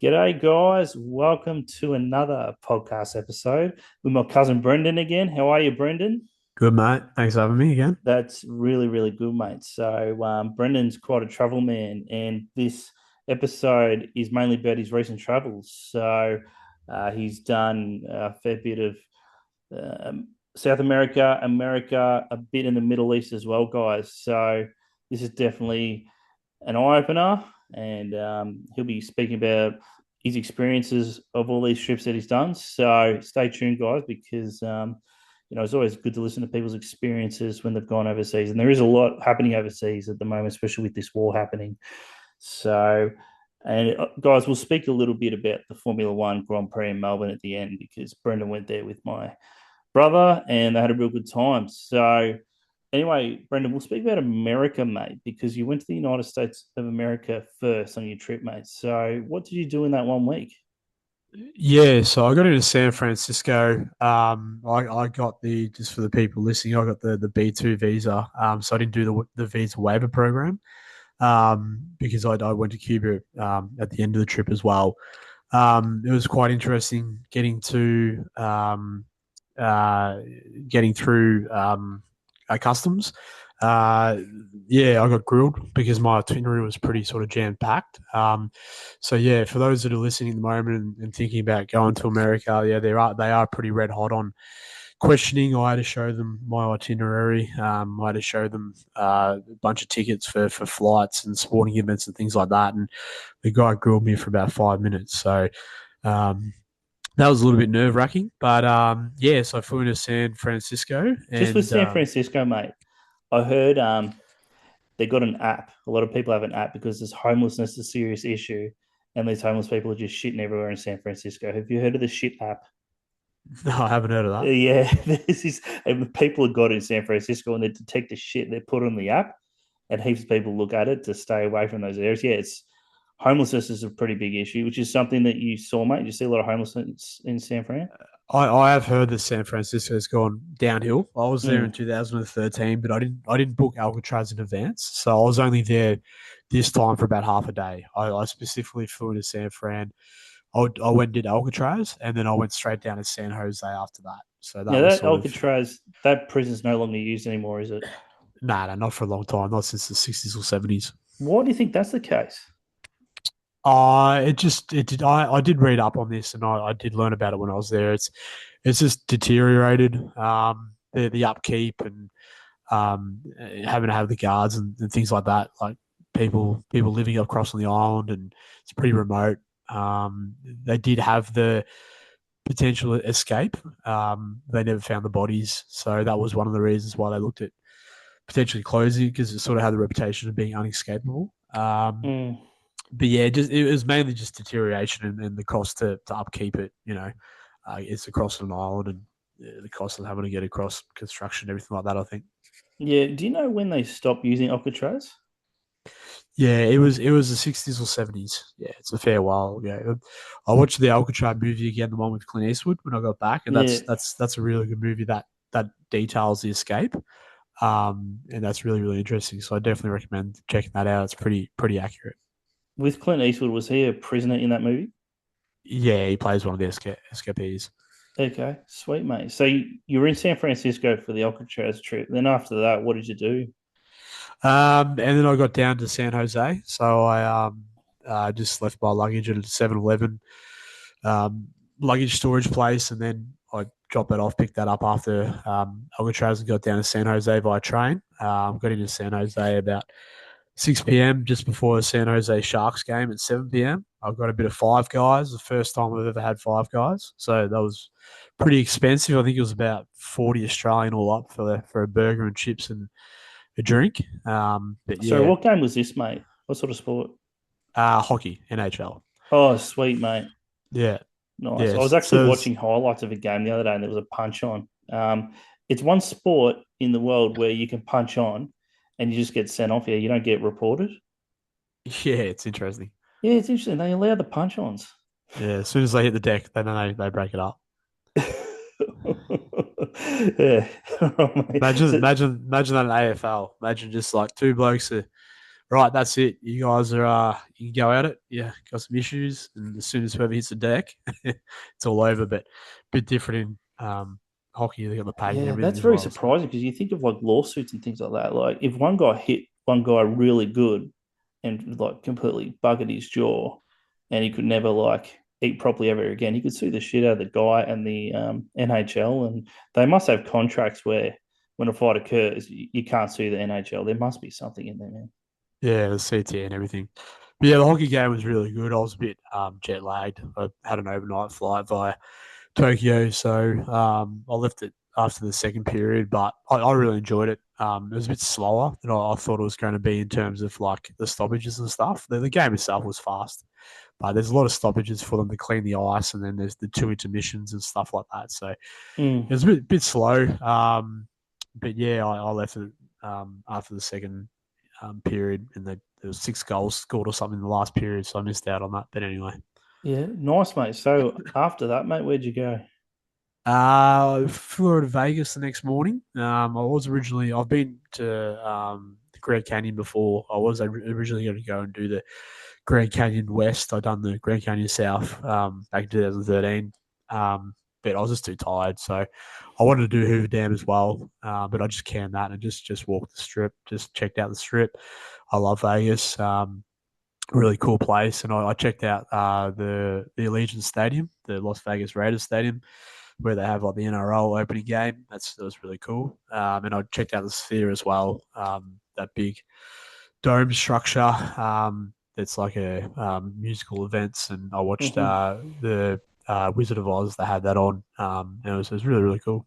G'day, guys. Welcome to another podcast episode with my cousin Brendan again. How are you, Brendan? Good, mate. Thanks for having me again. That's really, really good, mate. Brendan's quite a travel man, and this episode is mainly about his recent travels. He's done a fair bit of South America, America, a bit in the Middle East as well, guys. So, this is definitely an eye opener, and he'll be speaking about his experiences of all these trips that he's done. So stay tuned, guys, because it's always good to listen to people's experiences when they've gone overseas, and there is a lot happening overseas at the moment, especially with this war happening. So. And guys, we'll speak a little bit about the Formula One Grand Prix in Melbourne at the end because Brendan went there with my brother and they had a real good time. So, anyway, Brendan, we'll speak about America, mate, because you went to the United States of America first on your trip, mate. So, what did you do in that 1 week? Yeah, so I got into San Francisco. I got just for the people listening, I got the B2 visa. So I didn't do the visa waiver program. Because I went to Cuba at the end of the trip as well. It was quite interesting uh, getting through customs. Uh, yeah, I got grilled because my itinerary was pretty sort of jam packed. So yeah, for those that are listening at the moment and thinking about going to America, yeah, they are pretty red hot on questioning. I had to show them my itinerary. I had to show them a bunch of tickets for flights and sporting events and things like that. And the guy grilled me for about 5 minutes. So um, that was a little bit nerve wracking. But yeah, so I flew into San Francisco Just with and San Francisco, mate, I heard they got an app. A lot of people have an app because this homelessness is a serious issue, and these homeless people are just shitting everywhere in San Francisco. Have you heard of the shit app? no, I haven't heard of that. Yeah, this is and people have got in San Francisco and they detect the shit they put on the app, and heaps of people look at it to stay away from those areas. Yeah, it's homelessness is a pretty big issue, which is something that you saw, mate. You see a lot of homelessness in San Fran. I have heard that San Francisco has gone downhill. I was there in Mm. 2013, but I didn't book Alcatraz in advance, so I was only there this time for about half a day. I specifically flew into San Fran. I went and did Alcatraz, and then I went straight down to San Jose after that. So Now that was that sort of Alcatraz, that prison's no longer used anymore, is it? nah, not for a long time, not since the 60s or 70s. Why do you think that's the case? It did. I did read up on this, and I did learn about it when I was there. It's just deteriorated. The upkeep and having to have the guards and things like that. Like people living across on the island, and it's pretty remote. They did have the potential escape. They never found the bodies, so that was one of the reasons why they looked at potentially closing because it sort of had the reputation of being unescapable. Mm. But yeah, it was mainly just deterioration and the cost to upkeep it. It's across an island and the cost of having to get across construction, everything like that. I think. Yeah. Do you know when they stopped using Alcatraz? Yeah, it was the 60s or 70s. Yeah, it's a fair while ago. I watched the Alcatraz movie again, the one with Clint Eastwood, when I got back, and Yeah. that's a really good movie that details the escape. And that's really really interesting. So I definitely recommend checking that out. It's pretty accurate. With Clint Eastwood, was he a prisoner in that movie? Yeah, he plays one of the escapees. Okay, sweet mate. So you were in San Francisco for the Alcatraz trip. Then after that, what did you do? And then I got down to San Jose, so I just left my luggage at a 7-Eleven um, luggage storage place, and then I dropped that off, picked that up after Alcatraz, and got down to San Jose by train. Got into San Jose about 6 p.m. just before the San Jose Sharks game at 7 p.m. I got a bit of Five Guys, the first time I've ever had Five Guys, so that was pretty expensive. I think it was about 40 Australian all up for a burger and chips and a drink. But Sorry, yeah, what game was this, mate? What sort of sport? hockey, NHL. Oh, sweet, mate. Yeah, Nice. I was yes. actually So watching highlights of a game the other day and there was a punch on. It's one sport in the world where you can punch on and you just get sent off here. You don't get reported. yeah, it's interesting. Yeah, it's interesting. They allow the punch ons. Yeah, as soon as they hit the deck, then they break it up. Yeah. Oh, mate. Imagine that in AFL. Imagine just like two blokes are right, that's it. You guys are you can go at it. Yeah, got some issues, and as soon as whoever hits the deck, it's all over. But a bit different in hockey. They got the pay and Yeah, everything that's as very well. So surprising because you think of like lawsuits and things like that. Like if one guy hit one guy really good and like completely buggered his jaw and he could never like eat properly ever again, he could sue the shit out of the guy and the NHL. And they must have contracts where when a fight occurs, you can't sue the NHL. There must be something in there, man. yeah, the CT and everything. But yeah, the hockey game was really good. I was a bit jet lagged. I had an overnight flight via Tokyo, so I left it after the second period, but I really enjoyed it. It was a bit slower than I thought it was going to be in terms of like the stoppages and stuff. The game itself was fast, but there's a lot of stoppages for them to clean the ice, and then there's the two intermissions and stuff like that. So it Mm. was a bit slow. But yeah, I left it after the second period, and there was 6 goals scored or something in the last period, so I missed out on that. But anyway. Yeah, nice, mate. So after that, mate, where'd you go? Flew to Vegas the next morning. I've been to the Grand Canyon before. I was originally going to go and do the Grand Canyon West. I'd done the Grand Canyon South back in 2013, but I was just too tired. So I wanted to do Hoover Dam as well, but I just canned that and just walked the strip, just checked out the strip. I love Vegas. Really cool place, and I checked out the Allegiant Stadium, the Las Vegas Raiders Stadium, where they have like the NRL opening game. That was really cool. And I checked out the Sphere as well, that big dome structure. That's like a musical events, and I watched Hmm. the Wizard of Oz. They had that on, and it was really really cool.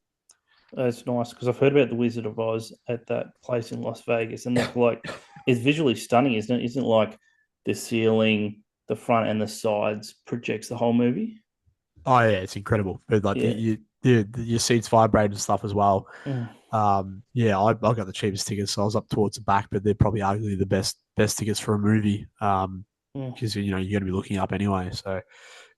That's nice because I've heard about the Wizard of Oz at that place in Las Vegas, and look like it's visually stunning, isn't it? Isn't it like the ceiling, the front, and the sides projects the whole movie? Oh yeah, it's incredible. But like Yeah. your seats vibrate and stuff as well. Mm, Yeah, I got the cheapest tickets, so I was up towards the back, but they're probably arguably the best tickets for a movie. mm. Because you're going to be looking up anyway. So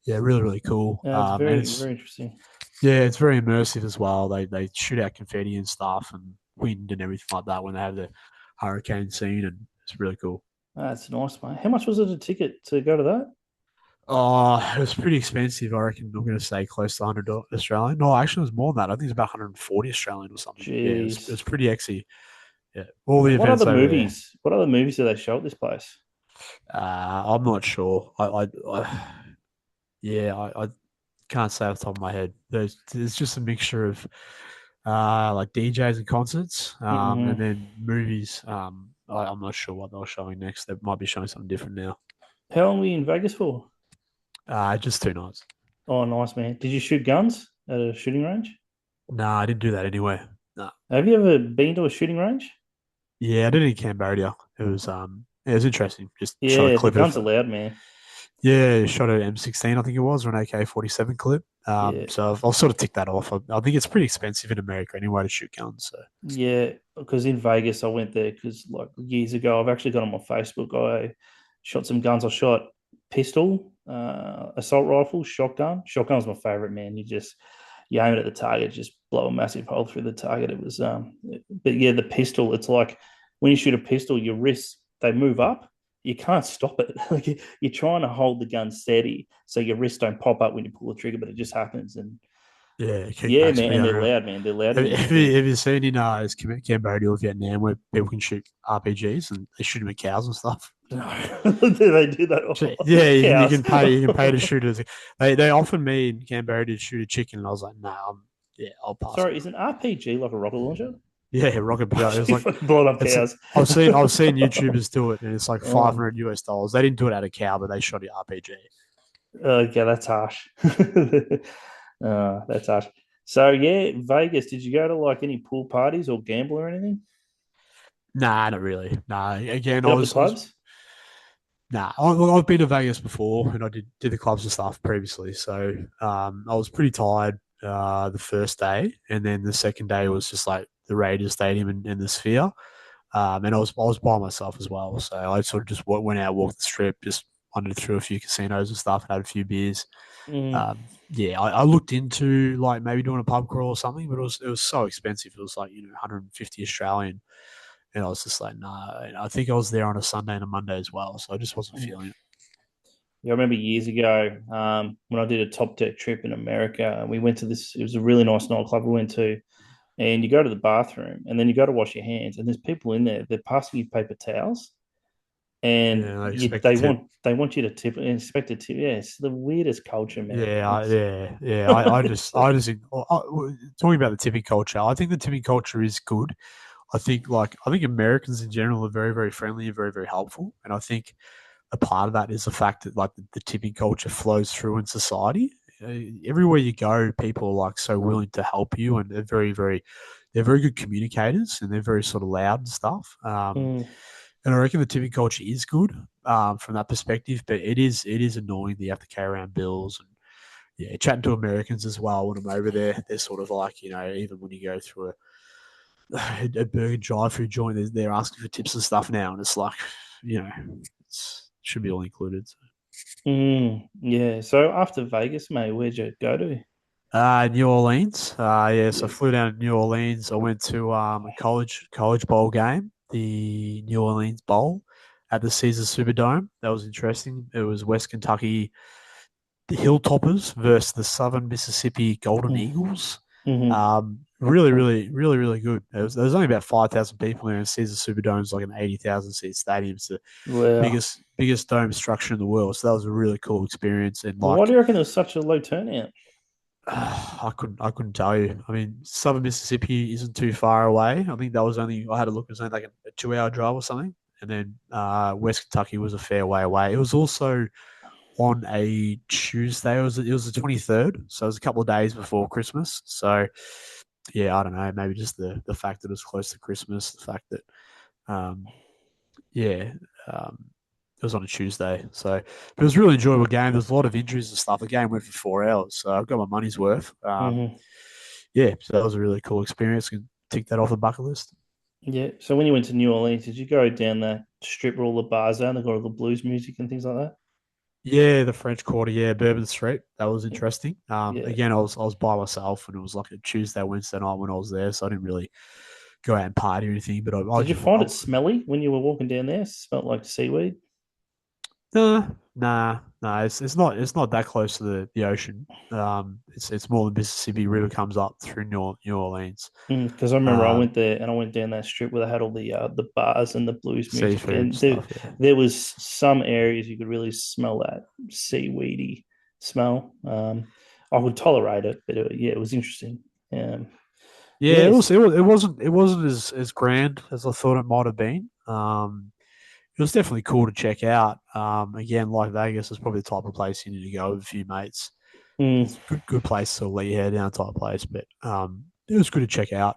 yeah, really really cool. It's And very it's very interesting. yeah, it's very immersive as well. They shoot out confetti and stuff and wind and everything like that when they have the hurricane scene, and it's really cool. That's nice, mate. How much was it a ticket to go to that? Oh, it was pretty expensive. I reckon I'm going to say close to 100 Australian. No, actually, it was more than that. I think it's about 140 Australian or something. Yeah, it Jeez. was pretty exy. Yeah, all the What other events over there. movies? What other movies do they show at this place? I'm not sure. Yeah, I can't say off the top of my head. There's just a mixture of like DJs and concerts, and Hmm. then movies. I'm not sure what they're showing next. They might be showing something different now. How long were you in Vegas for? Just 2 nights. Oh, nice, man. Did you shoot guns at a shooting range? Nah, I didn't do that anyway. Nah. Have you ever been to a shooting range? Yeah, I did it in Cambodia. It was interesting. Just shot a Yeah, the clip of guns are loud, man. yeah, shot an M16, I think it was, or an AK-47 clip. Yeah, So I'll sort of tick that off. I think it's pretty expensive in America anyway to shoot guns. So yeah. Because in Vegas, I went there because like years ago, I've actually got on my Facebook. I shot some guns. I shot pistol, assault rifle, shotgun. Shotgun was my favorite, man. You aim it at the target, just blow a massive hole through the target. It was but yeah, the pistol. It's like when you shoot a pistol, your wrists they move up. You can't stop it. Like you're trying to hold the gun steady so your wrists don't pop up when you pull the trigger, but it just happens. And yeah, yeah, kickback's man, pretty and they're unreal. loud, man. They're louder Have, than you have you, think. have you seen in Cambodia or Vietnam where people can shoot RPGs and they shoot them at cows and stuff? No, do they do that? So, Oh, yeah, cows. you can pay to shoot it. They offered me in Cambodia to shoot a chicken, and I was like, nah, yeah, I'll pass on Sorry, that. is an RPG like a rocket launcher? Yeah, rocket projectile. It was You like fucking blowing up it's. cows. I've seen YouTubers do it, and it's like Oh, $500. They didn't do it out of cow, but they shot it RPG. okay, that's harsh. That's harsh. So yeah, Vegas. Did you go to like any pool parties or gamble or anything? Nah, not really. Nah, again, Hit up the I was clubs? nah. I've been to Vegas before, and I did the clubs and stuff previously. So I was pretty tired the first day, and then the second day was just like the Raiders Stadium and the Sphere. And I was by myself as well, so I sort of just went out, walked the strip, just wandered through a few casinos and stuff, had a few beers. Mm. Yeah, I looked into like maybe doing a pub crawl or something, but it was so expensive. It was like 150 Australian, And I was just like, nah. And I think I was there on a Sunday and a Monday as well, so I just wasn't Mm. feeling it. Yeah, I remember years ago when I did a top deck trip in America, and we went to this. It was a really nice nightclub we went to, and you go to the bathroom, and then you go to wash your hands, and there's people in there. They're passing you paper towels, and Yeah, I you, expect a tip. they want you to tip and expect a tip. Yeah, it's the weirdest culture, man. It's Yeah. Talking about the tipping culture. I think the tipping culture is good. I think Americans in general are very, very friendly and very, very helpful. And I think a part of that is the fact that like the tipping culture flows through in society. Everywhere you go, people are like so willing to help you, and they're very good communicators, and they're very sort of loud and stuff. mm, And I reckon the tipping culture is good from that perspective, but it is annoying that you have to carry around bills and yeah, chatting to Americans as well when I'm over there. They're sort of like even when you go through a burger drive-through joint, they're asking for tips and stuff now, and it's like it should be all included. So. yeah. So after Vegas, mate, where'd you go to? New Orleans. So I Yeah. flew down to New Orleans. I went to a college bowl game, the New Orleans Bowl at the Caesars Superdome. That was interesting. It was West Kentucky, the Hilltoppers versus the Southern Mississippi Golden Eagles. Mm-hmm. Really good. There was only about 5,000 people there, and Caesars Superdome is like an 80,000 seat stadium. It's the Well, biggest dome structure in the world. So that was a really cool experience. And why do like you reckon there was such a low turnout? I couldn't tell you. I mean, Southern Mississippi isn't too far away. I think that was only I had a look. It was only like a 2 hour drive or something. And then West Kentucky was a fair way away. It was also on a Tuesday. It was the 23rd, so it was a couple of days before Christmas. So yeah, I don't know. Maybe just the fact that it was close to Christmas, the fact that um, yeah, it was on a Tuesday. So but it was a really enjoyable game. There was a lot of injuries and stuff. The game went for 4 hours, so I got my money's worth. Mm-hmm. Yeah, so that was a really cool experience. Can tick that off the bucket list. Yeah. So when you went to New Orleans, did you go down the strip where all the bars are and they got all the blues music and things like that? Yeah, the French Quarter, yeah, Bourbon Street. That was Yeah. interesting. Yeah. Again, I was by myself, and it was like a Tuesday, Wednesday night when I was there, so I didn't really go out and party or anything. But I Did you just find it smelly when you were walking down there? It smelled like seaweed. nah. It's not that close to the ocean. It's more the Mississippi River comes up through New Orleans. Because I remember I Um, went there and I went down that strip where they had all the bars and the blues music, Seafood and stuff, yeah. there was some areas you could really smell that seaweedy smell. I would tolerate it, but yeah, it was interesting. Yeah, Yes. it wasn't as grand as I thought it might have been. It was definitely cool to check out. Again, like Vegas is probably the type of place you need to go with a few mates. Mm, It's a good place to lay your hair down type of place, but it was good to check out.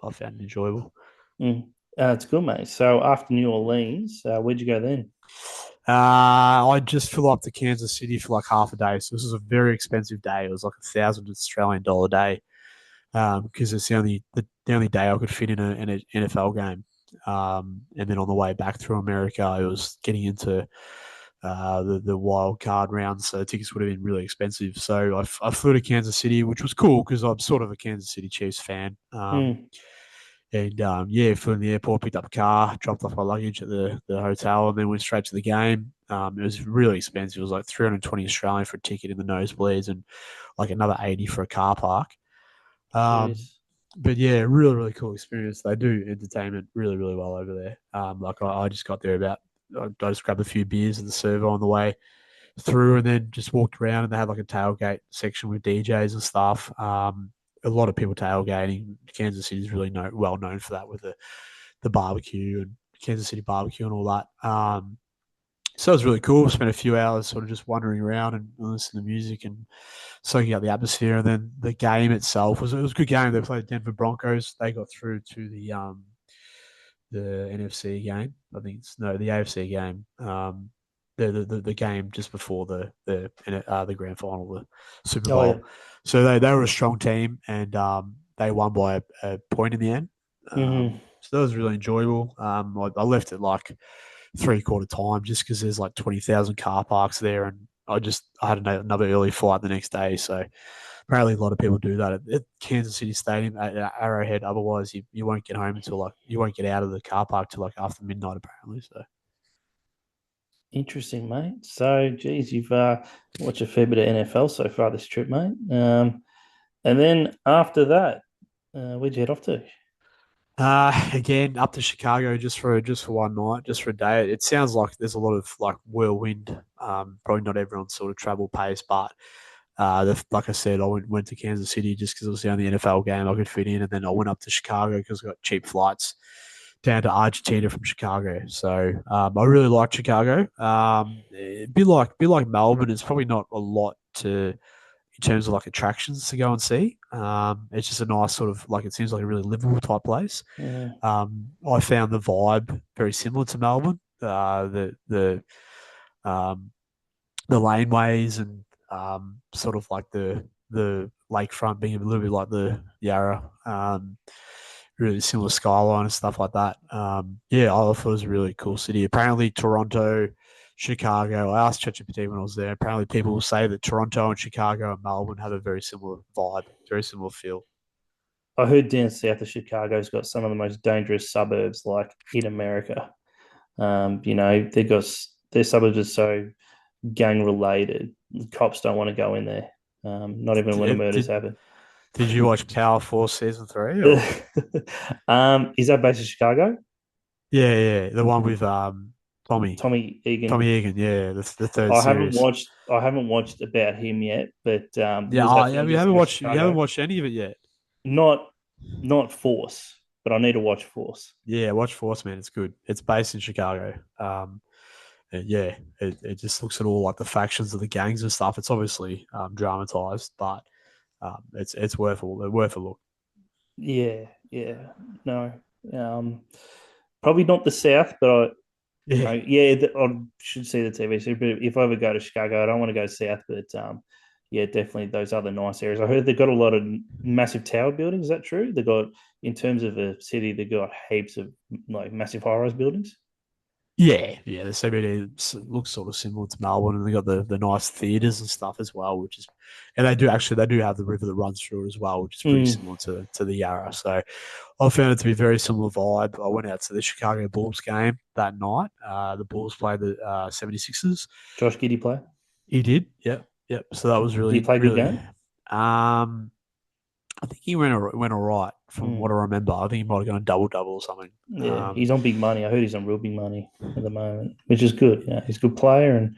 I found it enjoyable. mm. It's good, mate. So after New Orleans, where'd you go then? I just flew up to Kansas City for like half a day, so this was a very expensive day. It was like $1,000 Australian day because it's the only day I could fit in an NFL game. And then on the way back through America, I was getting into the wild card rounds, so tickets would have been really expensive. So I flew to Kansas City, which was cool because I'm sort of a Kansas City Chiefs fan. Mm, And yeah, flew in the airport, picked up a car, dropped off my luggage at the hotel, and then went straight to the game. It was really expensive. It was like 320 Australian for a ticket in the nosebleeds, and like another 80 for a car park. Um, jeez. but yeah, really cool experience. They do entertainment really well over there. Like I just got there I just grabbed a few beers at the servo on the way through, and then just walked around, and they had like a tailgate section with DJs and stuff. A lot of people tailgating. Kansas City is really well known for that with the barbecue and Kansas City barbecue and all that. So it was really cool. Spent a few hours sort of just wandering around and listening to music and soaking out the atmosphere. And then the game itself was a good game. They played Denver Broncos. They got through to the NFC game. I think it's no the AFC game. The game just before the grand final, the Super Oh yeah. Bowl. So they were a strong team, and they won by a point in the end. Mm-hmm. So that was really enjoyable. I left at like 3/4 time just because there's like 20,000 car parks there, and I had another early flight the next day, so apparently a lot of people do that at Kansas City Stadium at Arrowhead. Otherwise, you won't get home until like you won't get out of the car park till like after midnight. Apparently, so Interesting, mate. So, geez, you've watched a fair bit of NFL so far this trip, mate. And then after that, where'd you head off to? again up to Chicago just for one night, just for a day. It sounds like there's a lot of like whirlwind. Probably not everyone's sort of travel pace, but like I said, I went to Kansas City just because it was the only NFL game I could fit in, and then I went up to Chicago because I got cheap flights down to Argentina from Chicago. So I really like Chicago. Be like Melbourne. It's probably not a lot to in terms of like attractions to go and see. It's just a nice sort of like it seems like a really livable type place. Mm, I found the vibe very similar to Melbourne. Um, the laneways and sort of like the lakefront being a little bit like the Yarra, really similar skyline and stuff like that. Yeah, I thought it was a really cool city. Apparently, Toronto, Chicago. I asked ChatGPT when I was there. Apparently, people will say that Toronto and Chicago and Melbourne have a very similar vibe, very similar feel. I heard down south of Chicago's got some of the most dangerous suburbs, like in America. They got their suburbs are so gang related. Cops don't want to go in there. Not even when a Did, murder's did, happened. did you watch Power Force season 3 or? Is that based in Chicago? Yeah, yeah, the one with Tommy. Tommy Egan. Tommy Egan, yeah, the third I haven't series. watched. I haven't watched about him yet, but Yeah, was that yeah, filmed you just haven't in watched Chicago? any of it yet. Not, not Force, but I need to watch Force. Yeah, watch Force Man. It's good. It's based in Chicago. And yeah, it just looks at all like the factions of the gangs and stuff. It's obviously dramatized, but it's worth a look. Yeah, yeah, no, um, probably not the South, but Yeah, yeah, I should see the TV series. But if I ever go to Chicago, I don't want to go south, but yeah, definitely those other nice areas. I heard they've got a lot of massive tower buildings. Is that true? They got in terms of a city, they got heaps of like massive high-rise buildings. yeah. The CBD looks sort of similar to Melbourne, and they got the nice theaters and stuff as well, which is, and they do have the river that runs through it as well, which is pretty Mm. similar to the Yarra. So I found it to be very similar vibe. I went out to the Chicago Bulls game that night. The Bulls played the 76ers. Josh Giddey play. He did. Yep. Yep. So that was Did he really, play a good really. game? I think he went all right from what Mm. I remember. I think he might have gone a double double or something. Yeah, he's on big money. I heard he's on real big money at the moment, which is good. He's a good player, and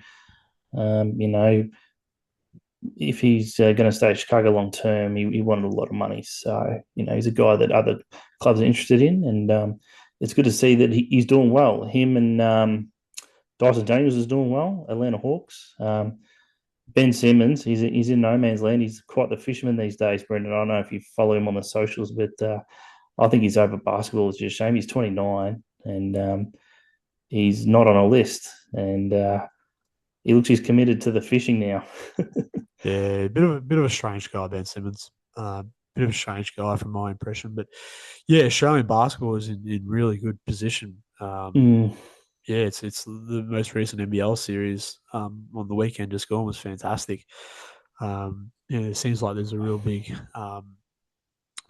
if he's going to stay at Chicago long term, he wanted a lot of money. So he's a guy that other clubs are interested in, and it's good to see that he's doing well. Him and Dyson Daniels is doing well. Atlanta Hawks. Ben Simmons, he's in no man's land. He's quite the fisherman these days, Brendan. I don't know if you follow him on the socials, but I think he's over basketball. It's just a shame. He's 29 and he's not on a list. And he looks he's committed to the fishing now. Yeah, bit of a strange guy, Ben Simmons. Bit of a strange guy from my impression, but yeah, Australian basketball is in really good position. Mm, Yeah, it's the most recent NBL series on the weekend just gone was fantastic. Yeah, it seems like there's a real big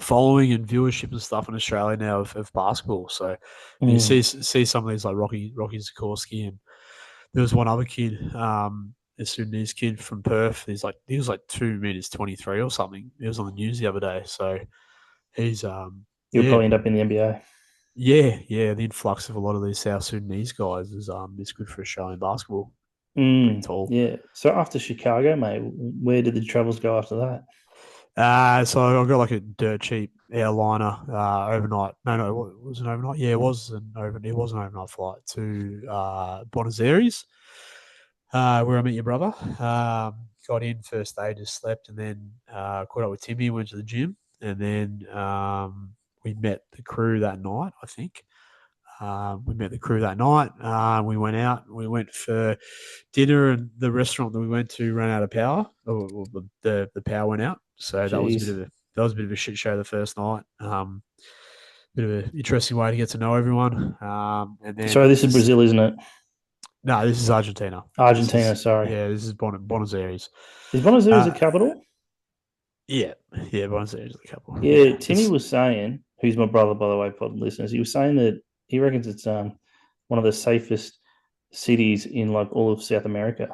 following and viewership and stuff in Australia now of basketball. So you mm. see some of these like Rocky Sikorsky, and there was one other kid, a Sudanese kid from Perth. He was like 2 meters 23 or something. He was on the news the other day. So he's He'll yeah. probably end up in the NBA. Yeah. The influx of a lot of these South Sudanese guys is good for Australian basketball. Pretty tall. Yeah. So after Chicago, mate, where did the travels go after that? So I got like a dirt cheap airliner overnight. No, it was an overnight. Yeah, it was an overnight flight to Buenos Aires, where I met your brother. Got in first day, just slept, and then caught up with Timmy, went to the gym, and then we met the crew that night. I think we met the crew that night. We went out. We went for dinner, and the restaurant that we went to ran out of power. Or the power went out, so Jeez. that was a bit of a shit show the first night. Bit of an interesting way to get to know everyone. And Sorry, then this is Brazil, isn't it? no, this is Argentina. Argentina, sorry. This is Buenos Aires. Is Buenos Aires a Uh, capital? Yeah, yeah, Buenos Aires is a couple. Yeah, Yeah, Timmy it's was saying, who's my brother, by the way, pod listeners, he was saying that he reckons it's one of the safest cities in like all of South America.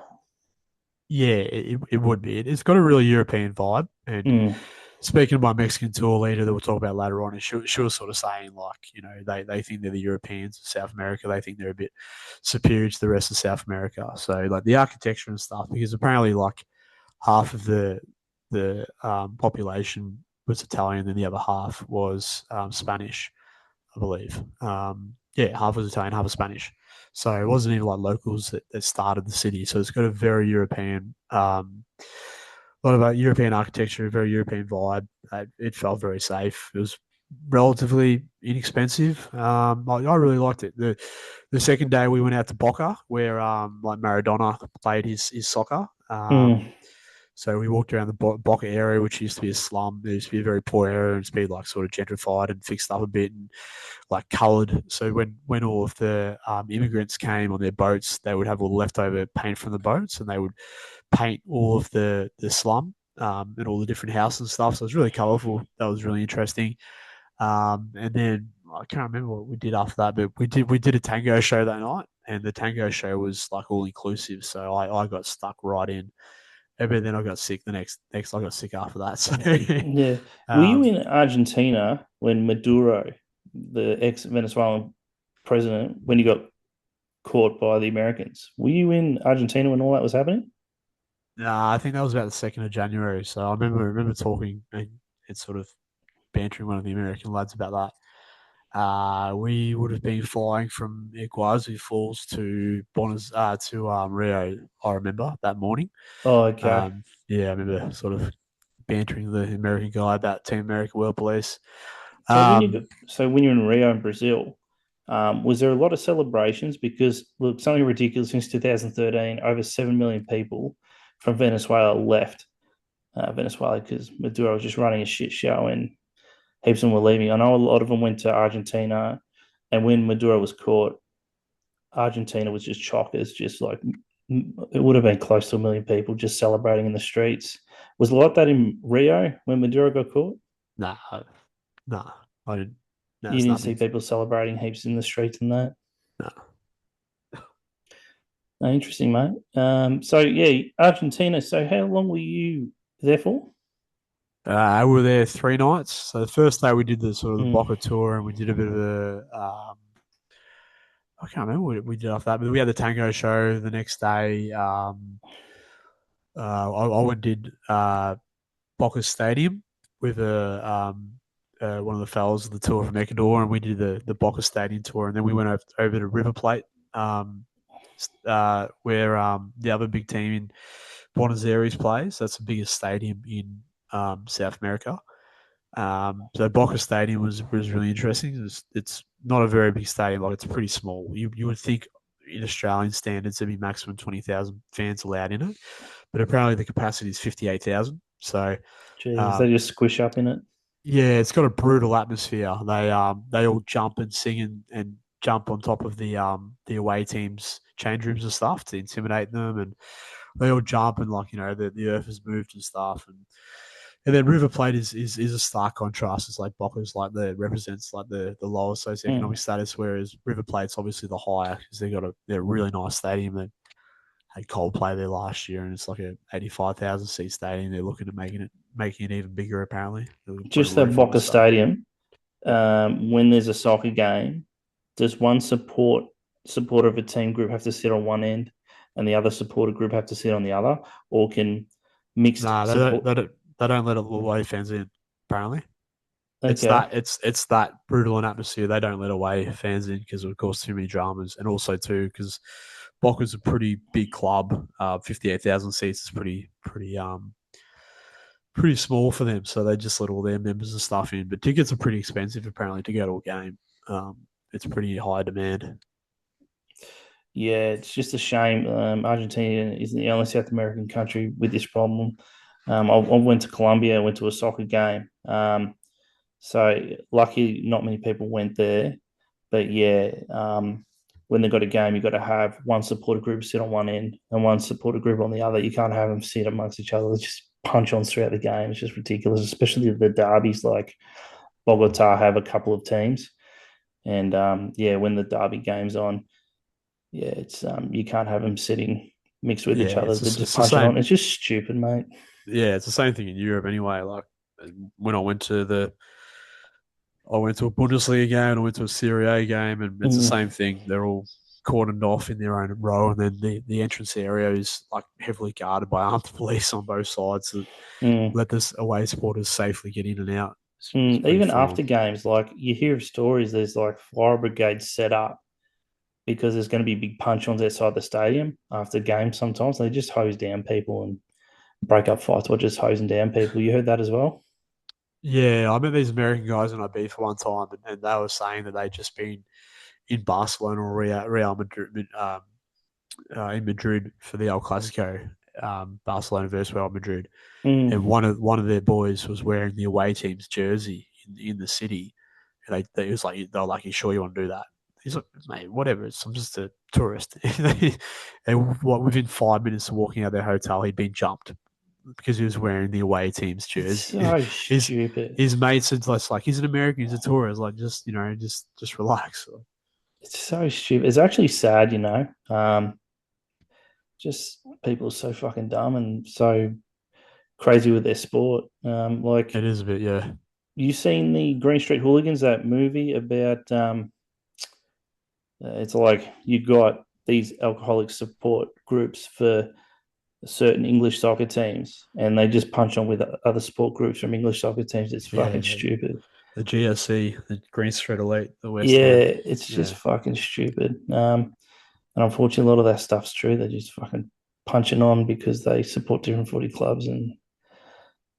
yeah, it would be. It's got a really European vibe. And Mm, speaking of my Mexican tour leader that we'll talk about later on, and she was sort of saying like, they think they're the Europeans of South America. They think they're a bit superior to the rest of South America. So like the architecture and stuff, because apparently like half of the population was Italian, and the other half was Spanish, I believe. Yeah, half was Italian, half was Spanish. So it wasn't even like locals that started the city. So it's got a very European, a lot of European architecture, a very European vibe. It felt very safe. It was relatively inexpensive. I really liked it. The second day we went out to Boca, where like Maradona played his soccer. mm, So we walked around the Boca area, which used to be a slum. It used to be a very poor area, and it's been like sort of gentrified and fixed up a bit, and like coloured. So when all of the immigrants came on their boats, they would have all the leftover paint from the boats, and they would paint all of the slum and all the different houses and stuff. So it was really colourful. That was really interesting. And then I can't remember what we did after that, but we did a tango show that night, and the tango show was like all inclusive. So I got stuck right in. But then I got sick the next I got sick after that. So yeah. Were you um, in Argentina when Maduro, the ex-Venezuelan president, when he got caught by the Americans? Were you in Argentina when all that was happening? nah, I think that was about the 2nd of January. So I remember talking and sort of bantering one of the American lads about that. We would have been flying from Iguazu Falls to Rio. I remember that morning. Oh, okay. Yeah, I remember sort of bantering the American guy about Team America World Police. So Um, when you're in Rio in Brazil, was there a lot of celebrations? Because look, something ridiculous since 2013, over 7 million people from Venezuela left Venezuela because Maduro was just running a shit show and heaps of them were leaving. I know a lot of them went to Argentina, and when Maduro was caught, Argentina was just chockers, just like it would have been close to 1 million people just celebrating in the streets. Was a lot that in Rio when Maduro got caught? nah, nah, I didn't. No, You it's didn't see nothing. people celebrating heaps in the streets and that. No. No, interesting, mate. So yeah, Argentina. So how long were you there for? We were there 3 nights. So the first day we did the sort of the Mm. Boca tour, and we did a bit of a I can't remember what we did after that, but we had the tango show the next day. I went and did Boca Stadium with one of the fellows of the tour from Ecuador, and we did the Boca Stadium tour, and then we went over to River Plate, where the other big team in Buenos Aires plays. That's the biggest stadium in South America. So Boca Stadium was really interesting. It's not a very big stadium, like it's pretty small. You would think in Australian standards there'd be maximum 20,000 fans allowed in it, but apparently the capacity is 58,000. So Jesus, they um, just squish up in it. yeah, it's got a brutal atmosphere. They all jump and sing and jump on top of the away teams change rooms and stuff to intimidate them, and they all jump and like the earth has moved and stuff. And then River Plate is a stark contrast. It's like Boca's like represents like the lower socioeconomic Mm. status, whereas River Plate's obviously the higher because they're a really nice stadium. They had Coldplay there last year, and it's like a 85,000 seat stadium. They're looking at making it even bigger. Apparently, they're looking to put a Just that roof on and Boca stuff. Stadium. When there's a soccer game, does one supporter of a team group have to sit on one end, and the other supporter group have to sit on the other, or can mixed Nah, they don't. support? They don't let away fans in. Apparently, it's Okay, that it's that brutal an atmosphere. They don't let away fans in because it would cause too many dramas, and also too because Boca's a pretty big club. 58,000 seats is pretty small for them, so they just let all their members and stuff in. But tickets are pretty expensive apparently to go to a game. It's pretty high demand. yeah, it's just a shame. Argentina isn't the only South American country with this problem. I went to Colombia, went to a soccer game. So lucky, not many people went there. But yeah, when they got a game, you got to have one supporter group sit on one end and one supporter group on the other. You can't have them sit amongst each other. It's just punch-ons throughout the game. It's just ridiculous, especially the derbies. Like Bogota have a couple of teams, and yeah, when the derby game's on, yeah, it's you can't have them sitting mixed with Yeah, each other. They're just it's the punching on. same. It's just stupid, mate. Yeah, it's the same thing in Europe anyway. Like when I went to a Bundesliga game, I went to a Serie A game, and it's the Mm, same thing. They're all cordoned off in their own row, and then the entrance area is like heavily guarded by armed police on both sides that mm, let this away supporters safely get in and out. It's mm. pretty Even full on. after games, like you hear of stories, there's like fire brigades set up because there's going to be big punch-ons outside the stadium after games. Sometimes they just hose down people and break up fights or just hosing down people. You heard that as well? Yeah, I met these American guys in Ibiza one time, and they were saying that they'd just been in Barcelona or Real Madrid, in Madrid for the El Clasico, Barcelona versus Real Madrid, and Mm. one of their boys was wearing the away team's jersey in the city. And they was like, they were like, "You sure you want to do that?" He's like, "Mate, whatever. I'm just a tourist." And within 5 minutes of walking out of their hotel, he'd been jumped because he was wearing the away team's It's jersey. so his stupid. his mates are just like, "He's an American. He's a tourist. Like, just just relax." It's so stupid. It's actually sad, you know. Just people are so fucking dumb and so crazy with their sport. Like It is a bit, yeah, you seen the Green Street Hooligans, that movie about it's like you got these alcoholic support groups for certain English soccer teams and they just punch on with other support groups from English soccer teams. It's yeah. fucking stupid. The GSC, the Green Street Elite, the West Yeah, Ham. it's just Yeah, fucking stupid. And unfortunately, a lot of that stuff's true. They're just fucking punching on because they support different footy clubs, and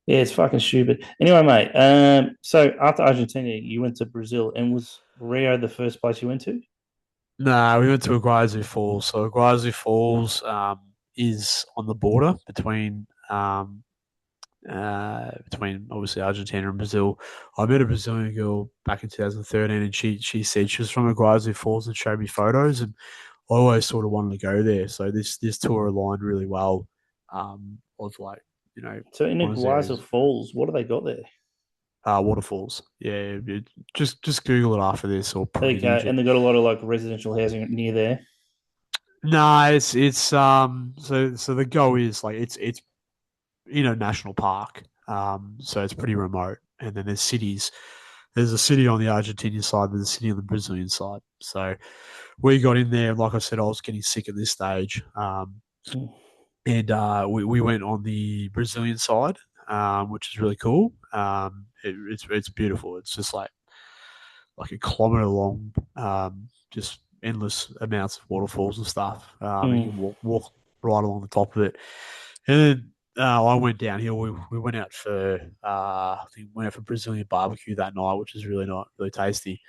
yeah, it's fucking stupid. Anyway, mate. So after Argentina, you went to Brazil, and was Rio the first place you went to? nah, we went to Iguazu Falls. So Iguazu Falls is on the border between obviously Argentina and Brazil. I met a Brazilian girl back in 2013, and she said she was from Iguazu Falls and showed me photos, and I always sort of wanted to go there. So this tour aligned really well. Of like So in one of those Iguazu areas, Falls, what do they got there? waterfalls. Yeah, just Google it after this or There you probably go, YouTube. and they got a lot of like residential housing near there. No, it's so the go is like it's in a national park. So it's pretty remote. And then there's cities. There's a city on the Argentinian side, there's a city on the Brazilian side. So we got in there, and like I said, I was getting sick at this stage. Mm, And we went on the Brazilian side, which is really cool. It's beautiful. It's just like a kilometer long, just endless amounts of waterfalls and stuff. And you mm. can walk right along the top of it. And then I went downhill. We went out for I think went out for Brazilian barbecue that night, which is really not really tasty.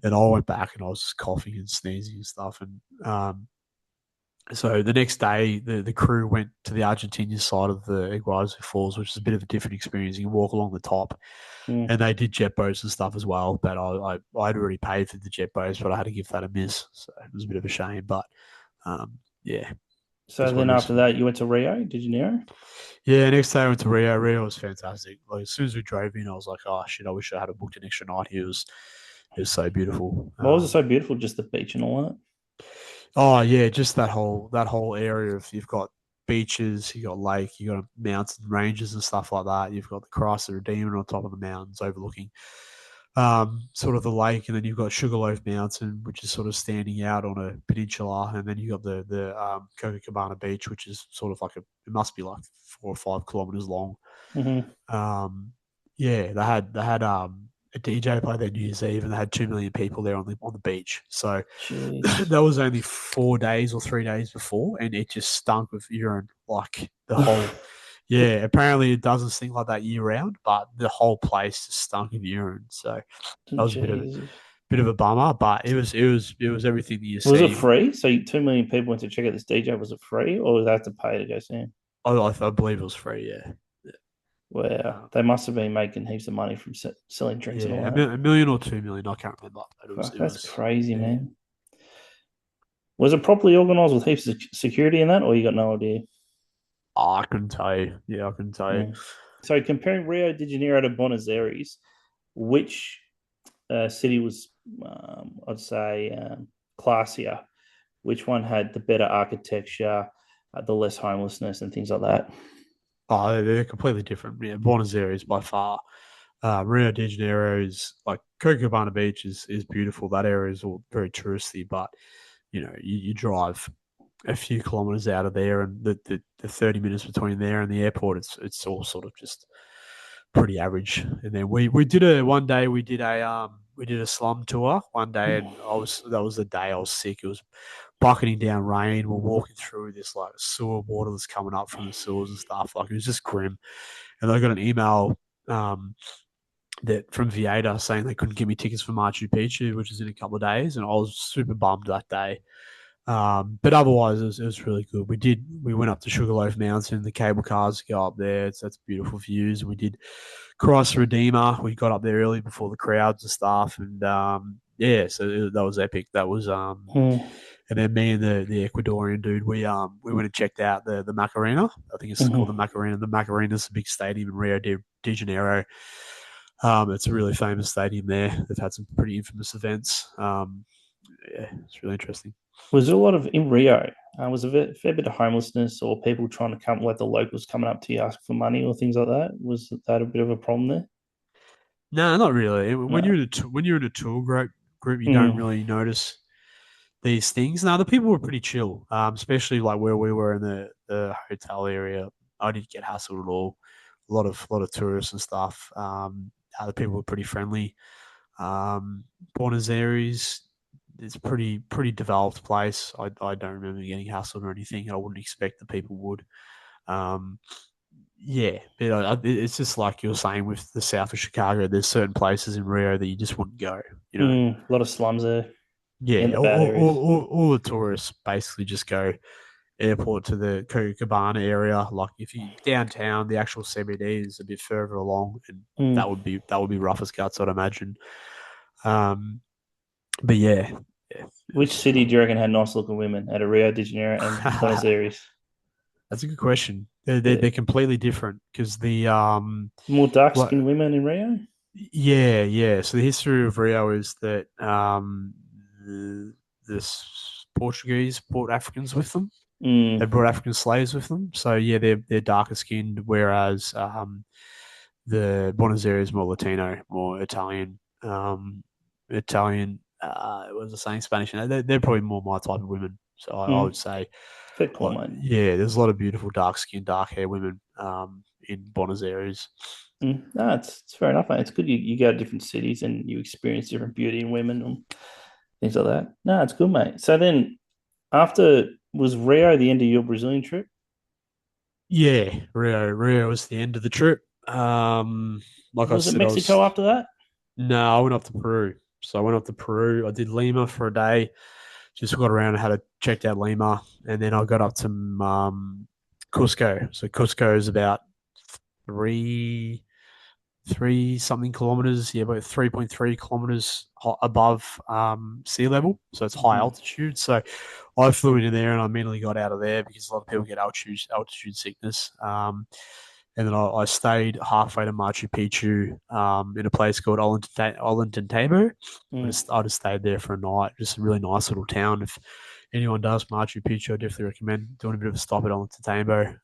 Then I went back and I was just coughing and sneezing and stuff. And so the next day, the crew went to the Argentinian side of the Iguazu Falls, which is a bit of a different experience. You can walk along the top, Mm. and they did jet boats and stuff as well. But I'd already paid for the jet boats, but I had to give that a miss, so it was a bit of a shame. But yeah, So is what then it is after for me. that, you went to Rio de Janeiro. Yeah, next day I went to Rio. Rio was fantastic. Like as soon as we drove in, I was like, oh shit, I wish I had booked an extra night here. It was so beautiful. Why was it so beautiful? Just the beach and all that. Oh yeah, just that whole area of you've got beaches, you got lake, you got mountain ranges and stuff like that. You've got the Christ the Redeemer on top of the mountains overlooking sort of the lake, and then you've got Sugarloaf Mountain, which is sort of standing out on a peninsula, and then you got the Copacabana Beach, which is sort of like it must be like 4 or 5 kilometers long. Mm-hmm. Um, yeah, they had a DJ play there New Year's Eve, and they had 2 million people there on the beach. So Jeez. that was only 4 days or 3 days before, and it just stunk of urine like the whole. Yeah, apparently it doesn't stink like that year round, but the whole place just stunk of urine. So that was a Jesus. bit of a bummer, but it was everything that you Was it see. free? So 2 million people went to check out this DJ. Was it free, or did they have to pay to go see him? I believe it was free. Yeah, Wow, uh, they must have been making heaps of money from selling drinks and all yeah, that. a million or 2 million. I can't remember, but it was Fuck, it that's was crazy, yeah. man. Was it properly organised with heaps of security in that, or you got no idea? Oh, I couldn't tell you. Yeah, I couldn't tell you. Mm. So comparing Rio de Janeiro to Buenos Aires, which city was, I'd say, classier? Which one had the better architecture, the less homelessness, and things like that? Oh, they're completely different. Yeah, Buenos Aires by far. Rio de Janeiro is like Copacabana Beach is beautiful. That area is all very touristy, but you drive a few kilometers out of there, and the 30 minutes between there and the airport, it's all sort of just pretty average. And then we did a one day we did a slum tour one day, and that was the day I was sick. It was bucketing down rain. We're walking through this like sewer water that's coming up from the sewers and stuff. Like it was just grim. And I got an email um, that from Vieta saying they couldn't give me tickets for Machu Picchu, which is in a couple of days, and I was super bummed that day. But otherwise, it was really good. We went up to Sugarloaf Mountain, the cable cars go up there. That's beautiful views. We did Christ Redeemer. We got up there early before the crowds and stuff, and yeah, so that was epic. That was Mm. and then me and the Ecuadorian dude, we went and checked out the Macarena. I think it's called the Mm-hmm. Macarena. The Macarena is a big stadium in de Janeiro. It's a really famous stadium there. They've had some pretty infamous events. Yeah, it's really interesting. Was there a lot of in Rio? Was there a fair bit of homelessness or people trying to come, like the locals coming up to you asking for money or things like that? Was that a bit of a problem there? No, not really. When No. you're in when you're in a tour group, you don't Mm. really notice these things. Now the people were pretty chill, especially like where we were in the hotel area. I didn't get hassled at all. A lot of tourists and stuff. The people were pretty friendly. Buenos Aires is pretty developed place. I don't remember getting hassled or anything. I wouldn't expect the people would. Um, yeah, but it's just like you were saying with the south of Chicago. There's certain places in Rio that you just wouldn't go. You know, Mm. A lot of slums there in yeah, the bad areas. all the tourists basically just go airport to the Copacabana area. Like if you downtown, the actual CBD is a bit further along, and Mm. that would be rough as guts, I'd imagine. Um, but yeah, yeah, it Which was. city do you reckon had nice looking women out of Rio de Janeiro and Buenos Aires? That's a good question. Uh, They're completely different because More dark like skinned women in Rio? yeah. So the history of Rio is that the Portuguese brought Africans with them. They Mm. brought African slaves with them. So yeah, they're darker skinned, whereas the Buenos Aires more Latino, more Italian, Italian. What was I saying? Spanish. They're probably more my type of women. So I would Mm. say, Fair call, mate. yeah, there's a lot of beautiful dark skinned, dark hair women in Buenos Aires. Mm. No, it's fair enough, mate. It's good you go to different cities and you experience different beauty in women and things like that. No, it's good, mate. So then after was Rio the end of your Brazilian trip? Yeah, Rio was the end of the trip. Like I Was it said, Mexico after that? I went up to Peru. So I went up to Peru. I did Lima for a day. Just got around and had a checked out Lima, and then I got up to Cusco. So Cusco is about three three something kilometers, yeah, about 3.3 kilometers above sea level. So it's high Mm. altitude. So I flew into there and I immediately got out of there because a lot of people get altitude sickness. And then I stayed halfway to Machu Picchu in a place called Ollantaytambo. Mm. I just stayed there for a night. Just a really nice little town. If anyone does Machu Picchu, I definitely recommend doing a bit of a stop at Ollantaytambo.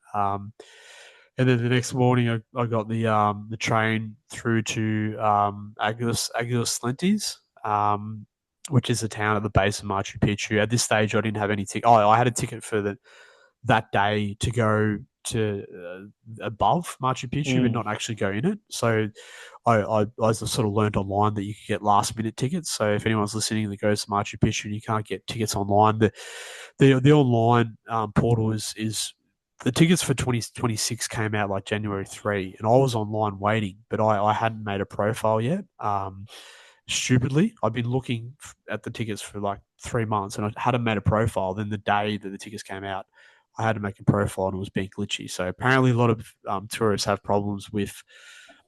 And then the next morning, I got the train through to Aguas Lentes, which is a town at the base of Machu Picchu. At this stage, I didn't have any ticket. Oh, I had a ticket for that day to go to above Machu Picchu, but Mm. not actually go in it. So I sort of learned online that you could get last minute tickets. So if anyone's listening that goes to Machu Picchu and you can't get tickets online, the online portal is the tickets for 2026 came out like January 3, and I was online waiting, but I hadn't made a profile yet. Stupidly, I've been looking at the tickets for like 3 months, and I hadn't made a profile. Then the day that the tickets came out, I had to make a profile, and it was being glitchy. So apparently, a lot of tourists have problems with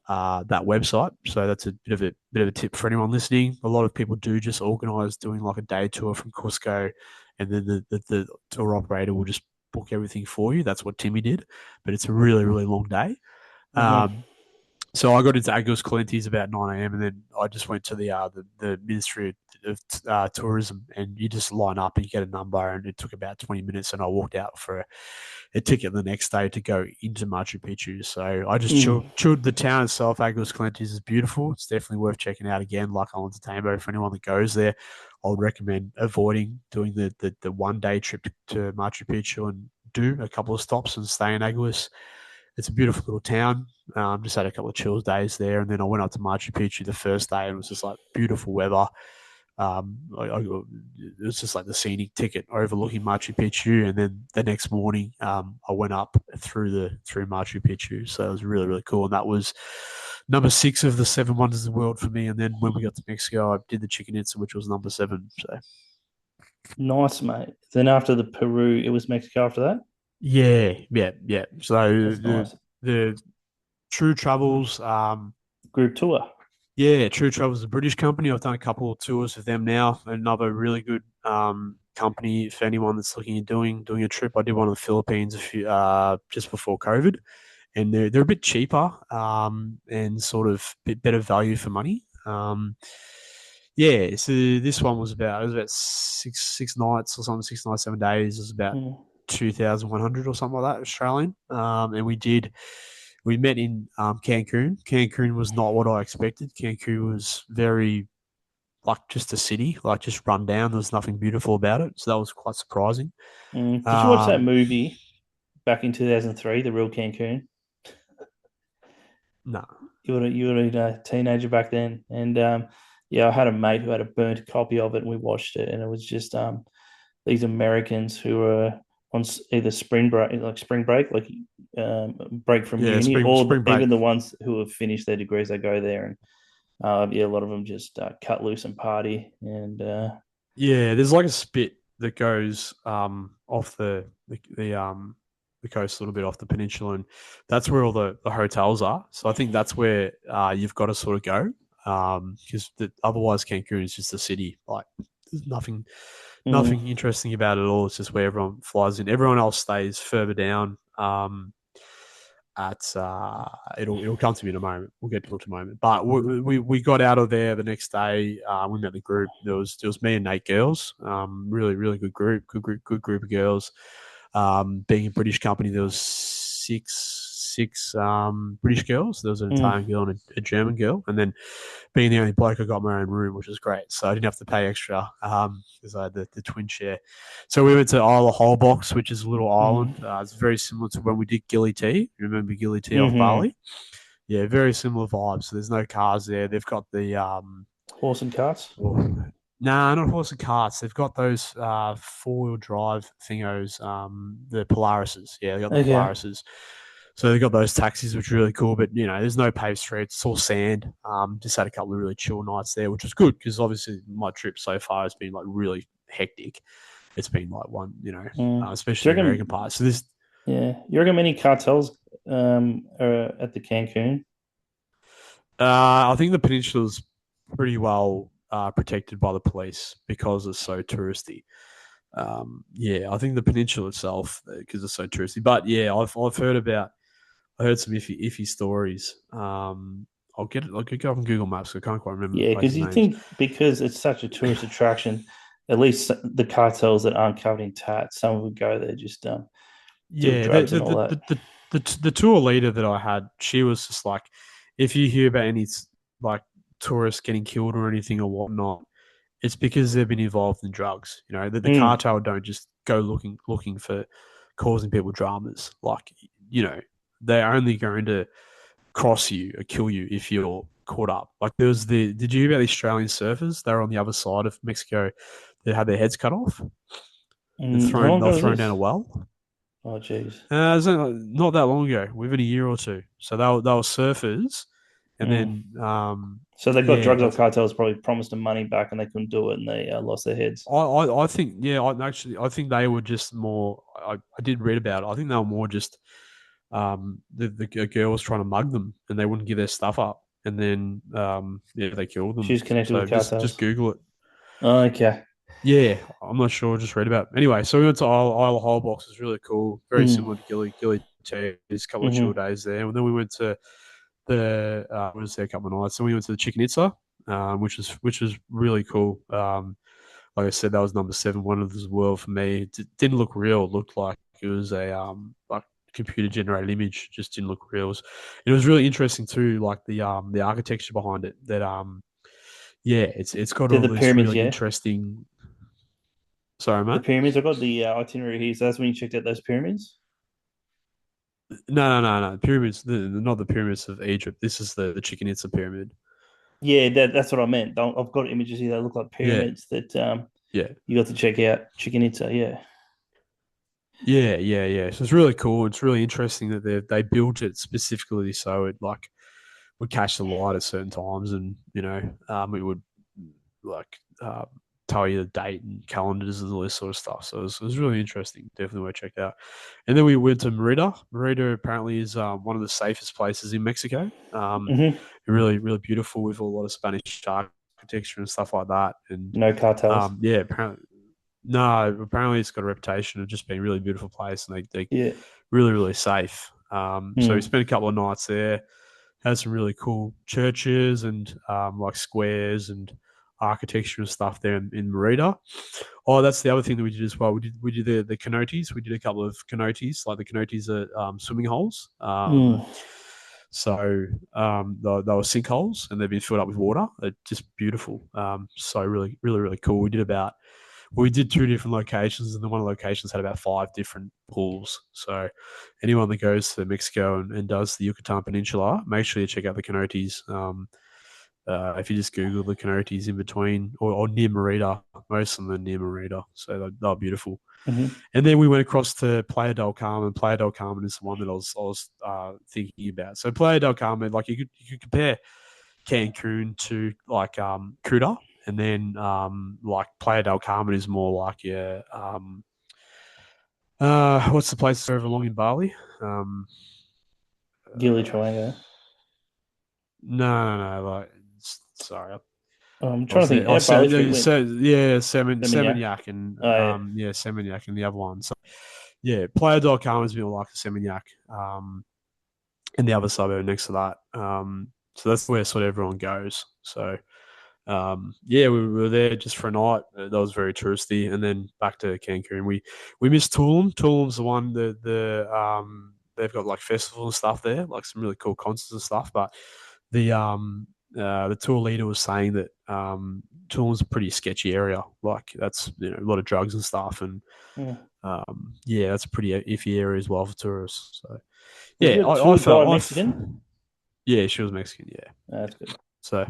that website. So that's a bit of a tip for anyone listening. A lot of people do just organise doing like a day tour from Cusco, and then the tour operator will just book everything for you. That's what Timmy did, but it's a really, really long day. Mm-hmm. So I got into Agus Calenti's about 9 a.m. and then I just went to the Ministry of Tourism, and you just line up and you get a number, and it took about 20 minutes, and I walked out for a ticket the next day to go into Machu Picchu. So I just Mm. chilled the town itself. Agus Calenti's is beautiful. It's definitely worth checking out again. Like Islands of Tambo, for anyone that goes there, I would recommend avoiding doing the 1 day trip to Machu Picchu and do a couple of stops and stay in Agus. It's a beautiful little town. Just had a couple of chill days there, and then I went up to Machu Picchu the first day, and it was just like beautiful weather. It was just like the scenic ticket overlooking Machu Picchu, and then the next morning, I went up through Machu Picchu, so it was really, really cool. And that was number 6 of the 7 wonders of the world for me. And then when we got to Mexico, I did the Chichen Itza, which was number 7. So Nice, mate. Then after the Peru, it was Mexico after that. yeah, yeah, yeah. So That's nice. the True Travels, Group tour. yeah, True Travels is a British company. I've done a couple of tours with them now. Another really good company for anyone that's looking at doing a trip. I did one in the Philippines just before COVID, and they're a bit cheaper and sort of a bit better value for money. Yeah, so this one was about six nights or something, 6 nights, 7 days. It was about Mm. 2,100 or something like that Australian. And we met in Cancun. Cancun was not what I expected. Cancun was very like just a city, like just run down. There was nothing beautiful about it, so that was quite surprising. Mm. Did you watch that Um, movie back in 2003, The Real Cancun? no, You were a teenager back then, and yeah, I had a mate who had a burnt copy of it, and we watched it, and it was just these Americans who were on either spring break, like break from yeah, uni, or spring break. even the ones who have finished their degrees, they go there, and yeah, a lot of them just cut loose and party, and Yeah, there's like a spit that goes off the coast a little bit off the peninsula, and that's where all the hotels are. So I think that's where you've got to sort of go because otherwise Cancun is just a city. Like there's mm, nothing interesting about it at all. It's just where everyone flies in. Everyone else stays further down. At it'll come to me in a moment. We'll get to it in a moment. But we got out of there the next day. We met the group. There was me and 8 girls. Really, really good group. Good group of girls. Being a British company, there was six British girls. There was an Italian mm, girl and a German girl, and then being the only bloke, I got my own room, which was great. So I didn't have to pay extra because I had the twin share. So we went to Isle of Holbox, which is a little island. mm, It's very similar to when we did Gili T. Remember Gili T off mm-hmm. Bali? Yeah, very similar vibes. So there's no cars there. They've got the Horse and carts. nah, not horse and carts. They've got those 4-wheel drive thingos, the Polarises. Yeah, they got the Okay. Polarises. So they got those taxis, which are really cool. But there's no paved streets; it's all sand. Just had a couple of really chill nights there, which was good because obviously my trip so far has been like really hectic. It's been like one, Mm. Do especially you the American reckon? part. So this, Yeah, you reckon many cartels are at the Cancun? I think the peninsula is pretty well protected by the police because it's so touristy. Yeah, I think the peninsula itself because it's so touristy. But yeah, I've heard about I heard some iffy stories. I'll go on Google Maps. I can't quite remember the Yeah, because places' you names. think because it's such a tourist attraction, at least the cartels that aren't covered in tat, some would go there just do Yeah, drugs and all that. the tour leader that I had, she was just like, if you hear about any like tourists getting killed or anything or whatnot, it's because they've been involved in drugs. The Mm, cartel don't just go looking for causing people dramas. Like you know, they're only going to cross you or kill you if you're caught up. Like there was did you hear about the Australian surfers? They were on the other side of Mexico. They had their heads cut off. how long They ago were was thrown down a this? well. Oh, jeez. It was not that long ago, within a year or two. So they were surfers, and Mm. then So they got yeah, drugs off cartels, probably promised them money back, and they couldn't do it, and they lost their heads. I think yeah, I think they were just more. I did read about it. I think they were more just the girl was trying to mug them, and they wouldn't give their stuff up, and then yeah, they killed them. She's connected So with just cartels. Google it. Okay. Yeah, I'm not sure. Just read about. Anyway, so we went to Isle of Holbox. It was really cool. Very Mm. similar to Gilly Cheese. A couple of chill Hmm. days there, and then we went to the we was there a couple of nights. So we went to the Chicken Itza, which was really cool. Like I said, that was number seven, one of the world for me. It didn't look real. It looked like it was a like computer generated image. Just didn't look real. It was really interesting too, like the architecture behind it. That yeah, it's got They're all the this pyramids, really yeah. interesting. Sorry, The mate. pyramids. I've got the itinerary here. So that's when you checked out those pyramids. No. Pyramids, not the pyramids of Egypt. This is the Chichen Itza pyramid. Yeah, that's what I meant. I've got images here that look like Yeah, pyramids that yeah, you got to check out. Chichen Itza, yeah. yeah. So it's really cool. It's really interesting that they built it specifically so it like would catch the light at certain times, and it would like tell you the date and calendars and all this sort of stuff. So it was really interesting. Definitely worth check out. And then we went to Merida. Merida apparently is one of the safest places in Mexico. Hmm. Really, really beautiful with a lot of Spanish architecture and stuff like that. And No cartels. yeah, apparently, no, apparently it's got a reputation of just being a really beautiful place, and they Yeah. really, really safe. So we Mm. spent a couple of nights there, had some really cool churches and like squares and architecture and stuff there in Merida. Oh, that's the other thing that we did as well. We did the cenotes. We did a couple of cenotes, like the cenotes are swimming holes. Mm. They were sinkholes and they've been filled up with water. They're just beautiful. So really, really, really cool. We did two different locations, and the one of the locations had about five different pools. So, anyone that goes to Mexico and does the Yucatan Peninsula, make sure you check out the cenotes. If you just Google the cenotes in between or near Merida, most of them are near Merida, so they're beautiful. Hmm. And then we went across to Playa del Carmen. Playa del Carmen is the one that I was thinking about. So Playa del Carmen, like you could compare Cancun to like Cuda, and then like Playa del Carmen is more like what's the place over along in Bali? Um, Gili uh, Trawango. no, like sorry, I'm I trying was to think. there. Oh, At Bali Street went yeah, Seminyak. Seminyak and Oh yeah. Seminyak and the other one. So yeah, Playa del Carmen is more like a Seminyak, and the other suburb next to that. So that's where sort of everyone goes. So yeah, we were there just for a night. That was very touristy, and then back to Cancun. We missed Tulum. Tulum's the one that they've got like festivals and stuff there, like some really cool concerts and stuff. But the tour leader was saying that Tulum's a pretty sketchy area. Like that's a lot of drugs and stuff, and Mm. yeah, that's a pretty iffy area as well for tourists. So Was yeah, your I tour felt guide Mexican? yeah, she was Mexican. Yeah, That's good. so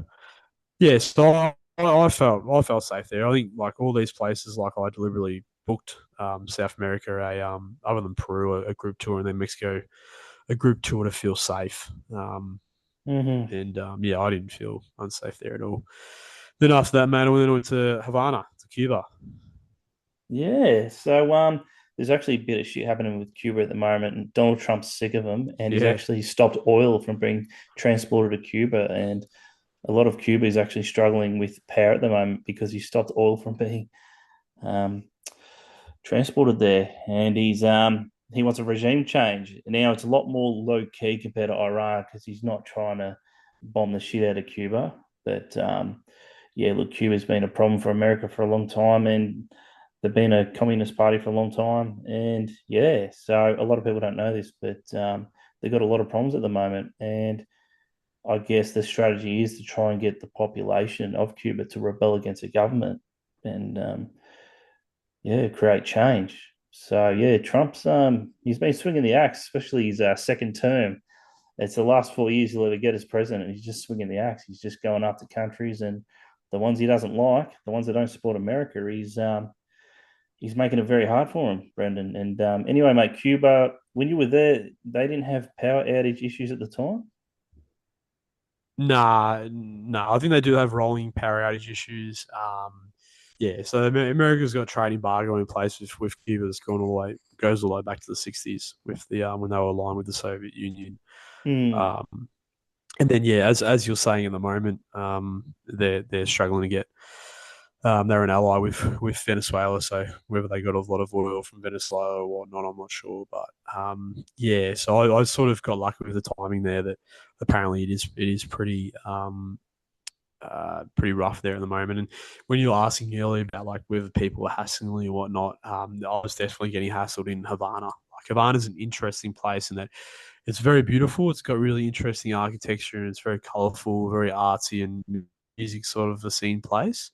yeah, so I felt safe there. I think like all these places, like I deliberately booked South America other than Peru a group tour, and then Mexico a group tour to feel safe. Hmm. And yeah, I didn't feel unsafe there at all. Then after that, man, we then went to Havana, to Cuba. Yeah. So there's actually a bit of shit happening with Cuba at the moment, and Donald Trump's sick of them, and he's Yeah, actually stopped oil from being transported to Cuba, and a lot of Cuba is actually struggling with power at the moment because he stopped oil from being um, transported there, and he wants a regime change. Now it's a lot more low key compared to Iran because he's not trying to bomb the shit out of Cuba. But yeah, look, Cuba's been a problem for America for a long time, and they've been a communist party for a long time. And yeah, so a lot of people don't know this, but they've got a lot of problems at the moment, and I guess the strategy is to try and get the population of Cuba to rebel against the government and yeah, create change. So yeah, Trump's he's been swinging the axe, especially his second term. It's the last 4 years he'll ever get as president. He's just swinging the axe. He's just going after countries and the ones he doesn't like, the ones that don't support America. He's making it very hard for him, Brendan. And anyway, mate, Cuba. When you were there, they didn't have power outage issues at the time. nah. I think they do have rolling power outage issues. Yeah, so America's got a trade embargo in place with Cuba that's gone all the way goes all the way back to the '60s with the when they were aligned with the Soviet Union. Hmm. Um, and then yeah, as you're saying at the moment, they're struggling to get They're an ally with Venezuela, so whether they got a lot of oil from Venezuela or whatnot, I'm not sure. But yeah, so I sort of got lucky with the timing there. That apparently it is pretty rough there at the moment. And when you were asking earlier about like whether people are hassling you or whatnot, I was definitely getting hassled in Havana. Like Havana's an interesting place in that it's very beautiful. It's got really interesting architecture and it's very colorful, very artsy and music sort of a scene place.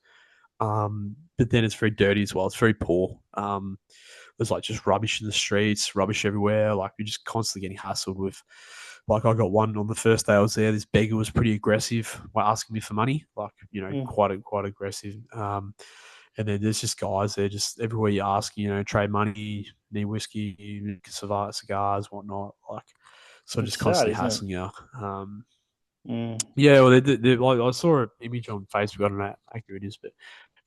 But then it's very dirty as well. It's very poor. There's like just rubbish in the streets, rubbish everywhere. Like you're just constantly getting hassled with. Like I got one on the first day I was there. This beggar was pretty aggressive, like asking me for money. Like Mm. quite aggressive. And then there's just guys there, just everywhere you ask, trade money, need whiskey, cigars, whatnot. Like so, It's just sad, constantly isn't it? hassling you. Mm. Yeah, well, like, I saw an image on Facebook. I don't know how accurate it is, but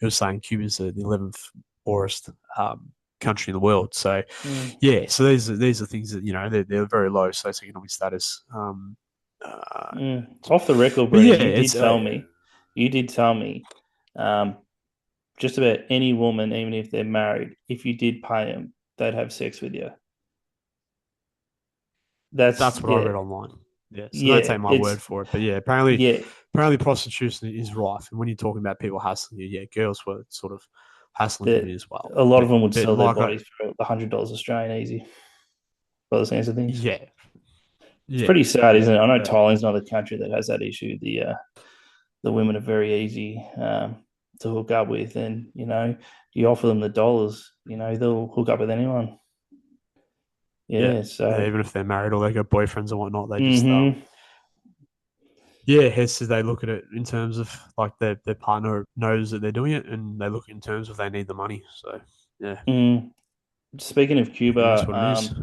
it was saying Cuba's the 11th poorest country in the world. So, Mm. yeah, so these are things that they're very low socioeconomic status. Uh, Mm. Off the record, but Brennan, yeah, it's you did tell me, um, just about any woman, even if they're married, if you did pay them, they'd have sex with you. That's that's what I yeah, read online. Yeah, so don't yeah. take my It's word for it. But yeah, apparently, yeah. apparently prostitution is rife, and when you're talking about people hassling you, yeah, girls were sort of hassling That women as well. a lot of But them would but sell their like I bodies for $100 Australian easy, by the sense of things. yeah It's yeah pretty sad, yeah. isn't it? I know Thailand's not a country that has that issue. The women are very easy to hook up with, and you offer them the dollars, they'll hook up with anyone. Yeah. Yeah, Yeah, so even if they're married or they got boyfriends and whatnot, they just mm-hmm, yeah, hence they look at it in terms of like their partner knows that they're doing it and they look in terms of they need the money. So yeah, mm. Speaking of it is Cuba, what it is.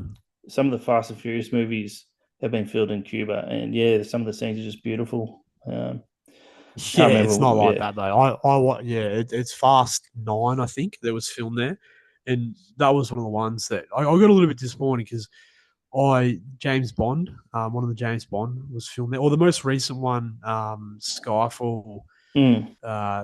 some of the Fast and Furious movies have been filmed in Cuba, and yeah, some of the scenes are just beautiful. Yeah, Can't it's not remember. like Yeah. that though. Yeah, it's Fast Nine, I think, that was filmed there, and that was one of the ones that I got a little bit disappointed because James Bond, one of the James Bond was filmed there, or the most recent one, Skyfall. Mm,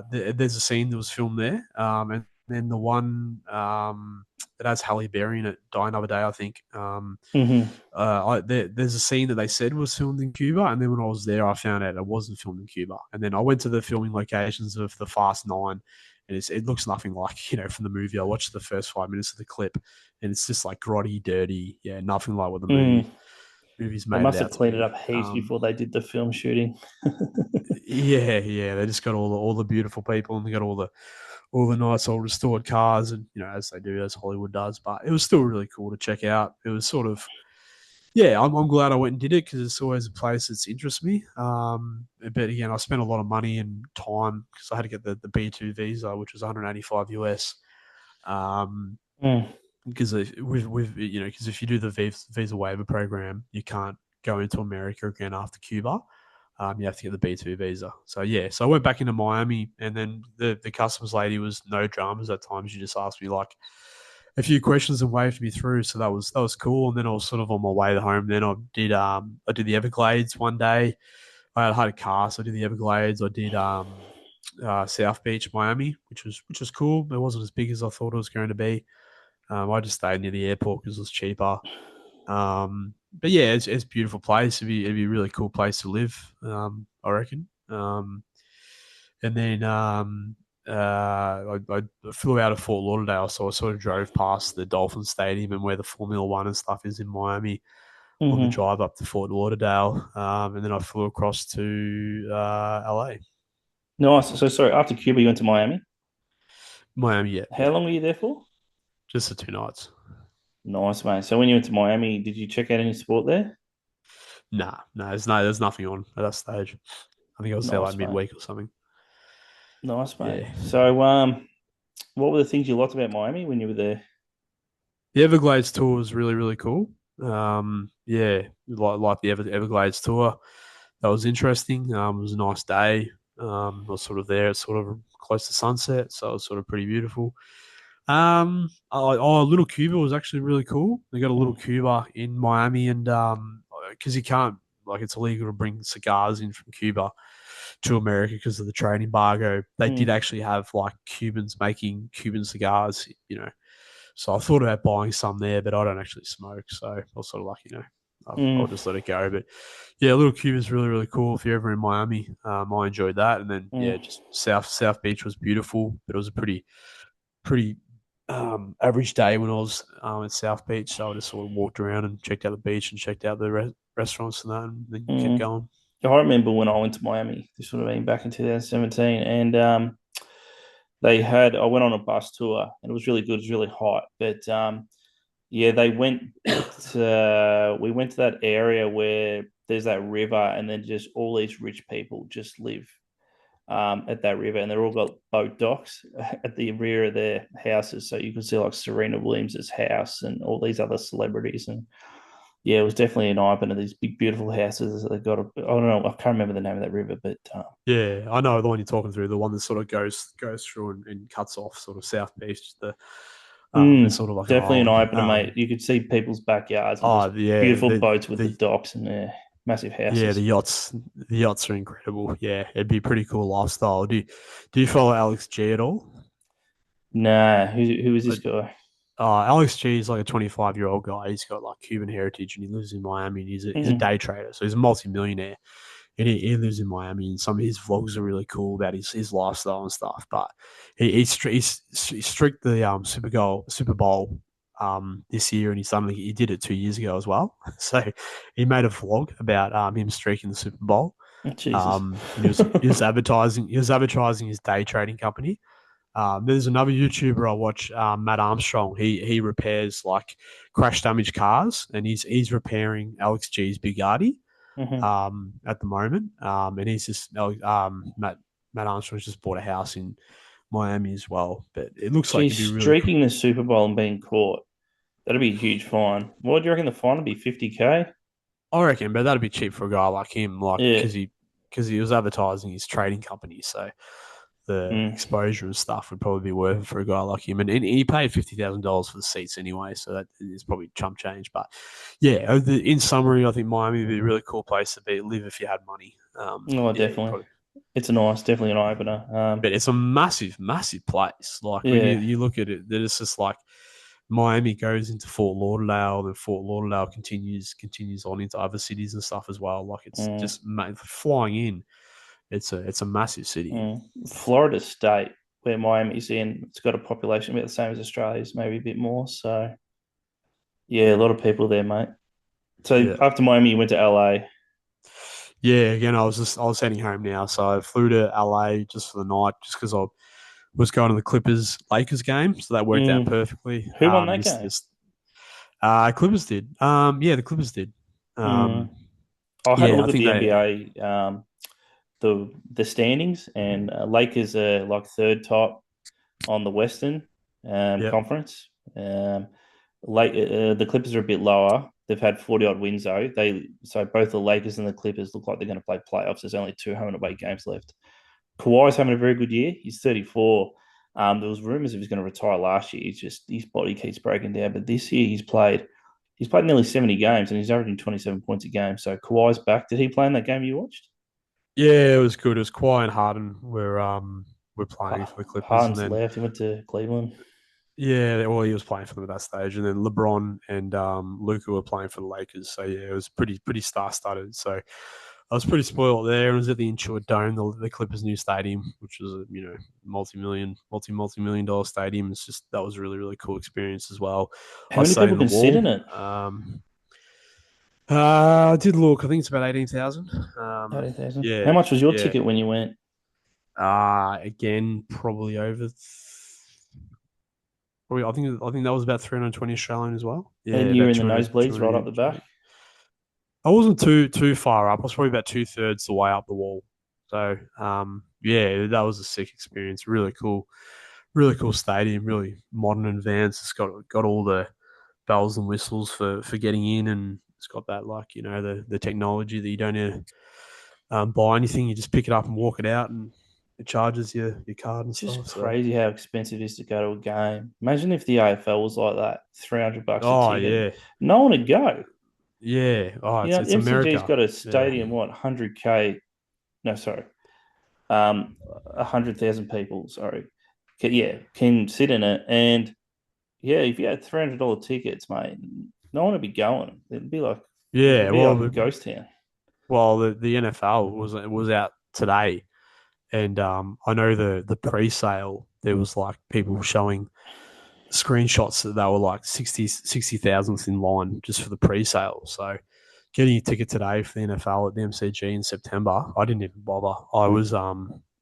There's a scene that was filmed there, and then the one that has Halle Berry in it, Die Another Day, I think. mm-hmm. There's a scene that they said was filmed in Cuba, and then when I was there, I found out it wasn't filmed in Cuba. And then I went to the filming locations of the Fast Nine, and it looks nothing like from the movie. I watched the first 5 minutes of the clip, and it's just like grotty, dirty, yeah, nothing like what the Mm. movie's They made it must have out to cleaned it be. up heaps before they did the film shooting. Yeah, yeah, they just got all the beautiful people, and they got all the nice old restored cars, and as they do, as Hollywood does. But it was still really cool to check out. It was sort of yeah, I'm glad I went and did it because it's always a place that's interests me. But again, I spent a lot of money and time because I had to get the B2 visa, which was 185 US. Um, Mm, because because if you do the visa waiver program, you can't go into America again after Cuba. You have to get the B2 visa. So yeah, so I went back into Miami, and then the customs lady was no dramas at times. She just asked me like a few questions and waved me through. So that was cool. And then I was sort of on my way home. Then I did the Everglades one day. I had a car, so I did the Everglades. I did South Beach, Miami, which was cool. It wasn't as big as I thought it was going to be. I just stayed near the airport because it was cheaper. But yeah, it's a beautiful place. It'd be a really cool place to live. I reckon. And then I flew out of Fort Lauderdale, so I sort of drove past the Dolphin Stadium and where the Formula One and stuff is in Miami on the mm-hmm. drive up to Fort Lauderdale, and then I flew across to LA, Nice. So sorry, after Cuba, you went to Miami. Miami. Yeah, How yeah, long were you there for? just the 2 nights. Nice, mate. So when you went to Miami, did you check out any sport there? Nah, no, there's nothing on at that stage. I think I was there like Nice, mate. midweek or something. Nice, mate. Yeah. So, what were the things you liked about Miami when you were there? The Everglades tour was really, really cool. Yeah, like the Everglades tour. That was interesting. It was a nice day. I was sort of there, it's sort of close to sunset, so it was sort of pretty beautiful. Little Cuba was actually really cool. They got a little Mm, Cuba in Miami, and because you can't, like, it's illegal to bring cigars in from Cuba to America because of the trade embargo, they did Mm, actually have like Cubans making Cuban cigars, So I thought about buying some there, but I don't actually smoke, so I was sort of like, I'll mm, just let it go. But yeah, Little Cuba's really really cool. If you're ever in Miami, I enjoyed that. And then mm, yeah, just South Beach was beautiful, but it was a pretty average day when I was at South Beach. So I just sort of walked around and checked out the beach and checked out the restaurants and that, and then kept mm. going. I remember when I went to Miami. This would have been back in 2017, and I went on a bus tour, and it was really good. It was really hot, but yeah, we went to that area where there's that river, and then just all these rich people just live at that river, and they're all got boat docks at the rear of their houses, so you could see like Serena Williams's house and all these other celebrities. And yeah, it was definitely an eye opener. These big, beautiful houses that they got. I don't know. I can't remember the name of that river, but Yeah, I know the one you're talking through, the one that sort of goes through and cuts off sort of South Beach. It's sort of like an definitely an island. eye opener, mate. You could see people's backyards and just Yeah, beautiful boats with the the docks and massive yeah, houses. the yachts are incredible. Yeah, it'd be a pretty cool lifestyle. Do you follow Alex G at all? Nah, who is this guy? Alex G is like a 25-year-old guy. He's got like Cuban heritage and he lives in Miami. And he's a Mm, day trader, so he's a multi-millionaire. And he lives in Miami. And some of his vlogs are really cool about his lifestyle and stuff. But he streaked the Super Bowl this year, and he did it 2 years ago as well. So he made a vlog about him streaking the Super Bowl. Jesus. And he was advertising his day trading company. There's another YouTuber I watch, Matt Armstrong. He repairs like crash damaged cars, and he's repairing Alex G's Bugatti Mhm. at the moment. And he's just Matt Armstrong's just bought a house in Miami as well. But it looks like Geez, it'd be really cool. streaking the Super Bowl and being caught. That'd be a huge fine. What do you reckon the fine would be? 50K? I reckon, but that'd be cheap for a guy like him, like Yeah. because he was advertising his trading company, so the Mm, exposure and stuff would probably be worth it for a guy like him. And he paid $50,000 for the seats anyway, so that is probably chump change. But yeah, in summary, I think Miami would be a really cool place to live if you had money. no, Yeah, you definitely. probably. It's definitely an eye opener. But it's a massive, massive place. Like when Yeah. you look at it, that it's just like Miami goes into Fort Lauderdale, and Fort Lauderdale continues on into other cities and stuff as well. Like it's Mm, just flying in. It's a massive city. mm. Florida State, where Miami's in, it's got a population about the same as Australia's, maybe a bit more. So yeah, a lot of people there, mate. So Yeah. after Miami, you went to LA. Yeah, again, I was heading home now, so I flew to LA just for the night, just because I was going to the Clippers Lakers game, so that worked out Mm. perfectly. Who won that game? Clippers did. Yeah, the Clippers did. Mm. Um, I had a yeah, look I at think the they. NBA, the standings, and Lakers are like third top on the Western Yep. Conference. The Clippers are a bit lower. They've had 40 odd wins though. So both the Lakers and the Clippers look like they're going to play playoffs. There's only two home and away games left. Kawhi's having a very good year. He's 34. There was rumors of he's going to retire last year. He's just his body keeps breaking down. But this year he's played nearly 70 games and he's averaging 27 points a game. So Kawhi's back. Did he play in that game you watched? Yeah, it was good. It was Kawhi and Harden were playing for the Clippers, and Harden's then left. He went to Cleveland. yeah, well, he was playing for them at that stage, and then LeBron and Luca were playing for the Lakers. So yeah, it was pretty star studded. So I was pretty spoiled there. It was at the Intuit Dome, the Clippers' new stadium, which was a multi-million dollar stadium. It's just that was a really really cool experience as well. How I many stayed people in the can sit in wall. it? I did look. I think it's about 18,000. 18,000. How Yeah, much was your yeah. ticket when you went? Again, probably over. Probably, I think that was about 320 Australian as well. Yeah, And you were about in the 200, nosebleeds right up the back. I wasn't too far up. I was probably about 2/3 the way up the wall. So yeah, that was a sick experience. Really cool stadium. Really modern and advanced. It's got all the bells and whistles for getting in, and it's got that like the technology that you don't need to buy anything. You just pick it up and walk it out, and it charges your card and It's just stuff. So crazy how expensive it is to go to a game. Imagine if the AFL was like that, $300 a oh ticket. yeah, No one would go. yeah. Oh, You it's know, it's MCG's America. got a Yeah. stadium, what, 100K? No, sorry. um, 100,000 people, sorry, can sit in it. And yeah, if you had $300 tickets, mate, no one would be going. It'd Yeah, be like a ghost town. the NFL was out today, and I know the pre-sale there was like people showing screenshots that they were like 60,000th in line just for the pre-sale. So getting a ticket today for the NFL at the MCG in September, I didn't even bother. I was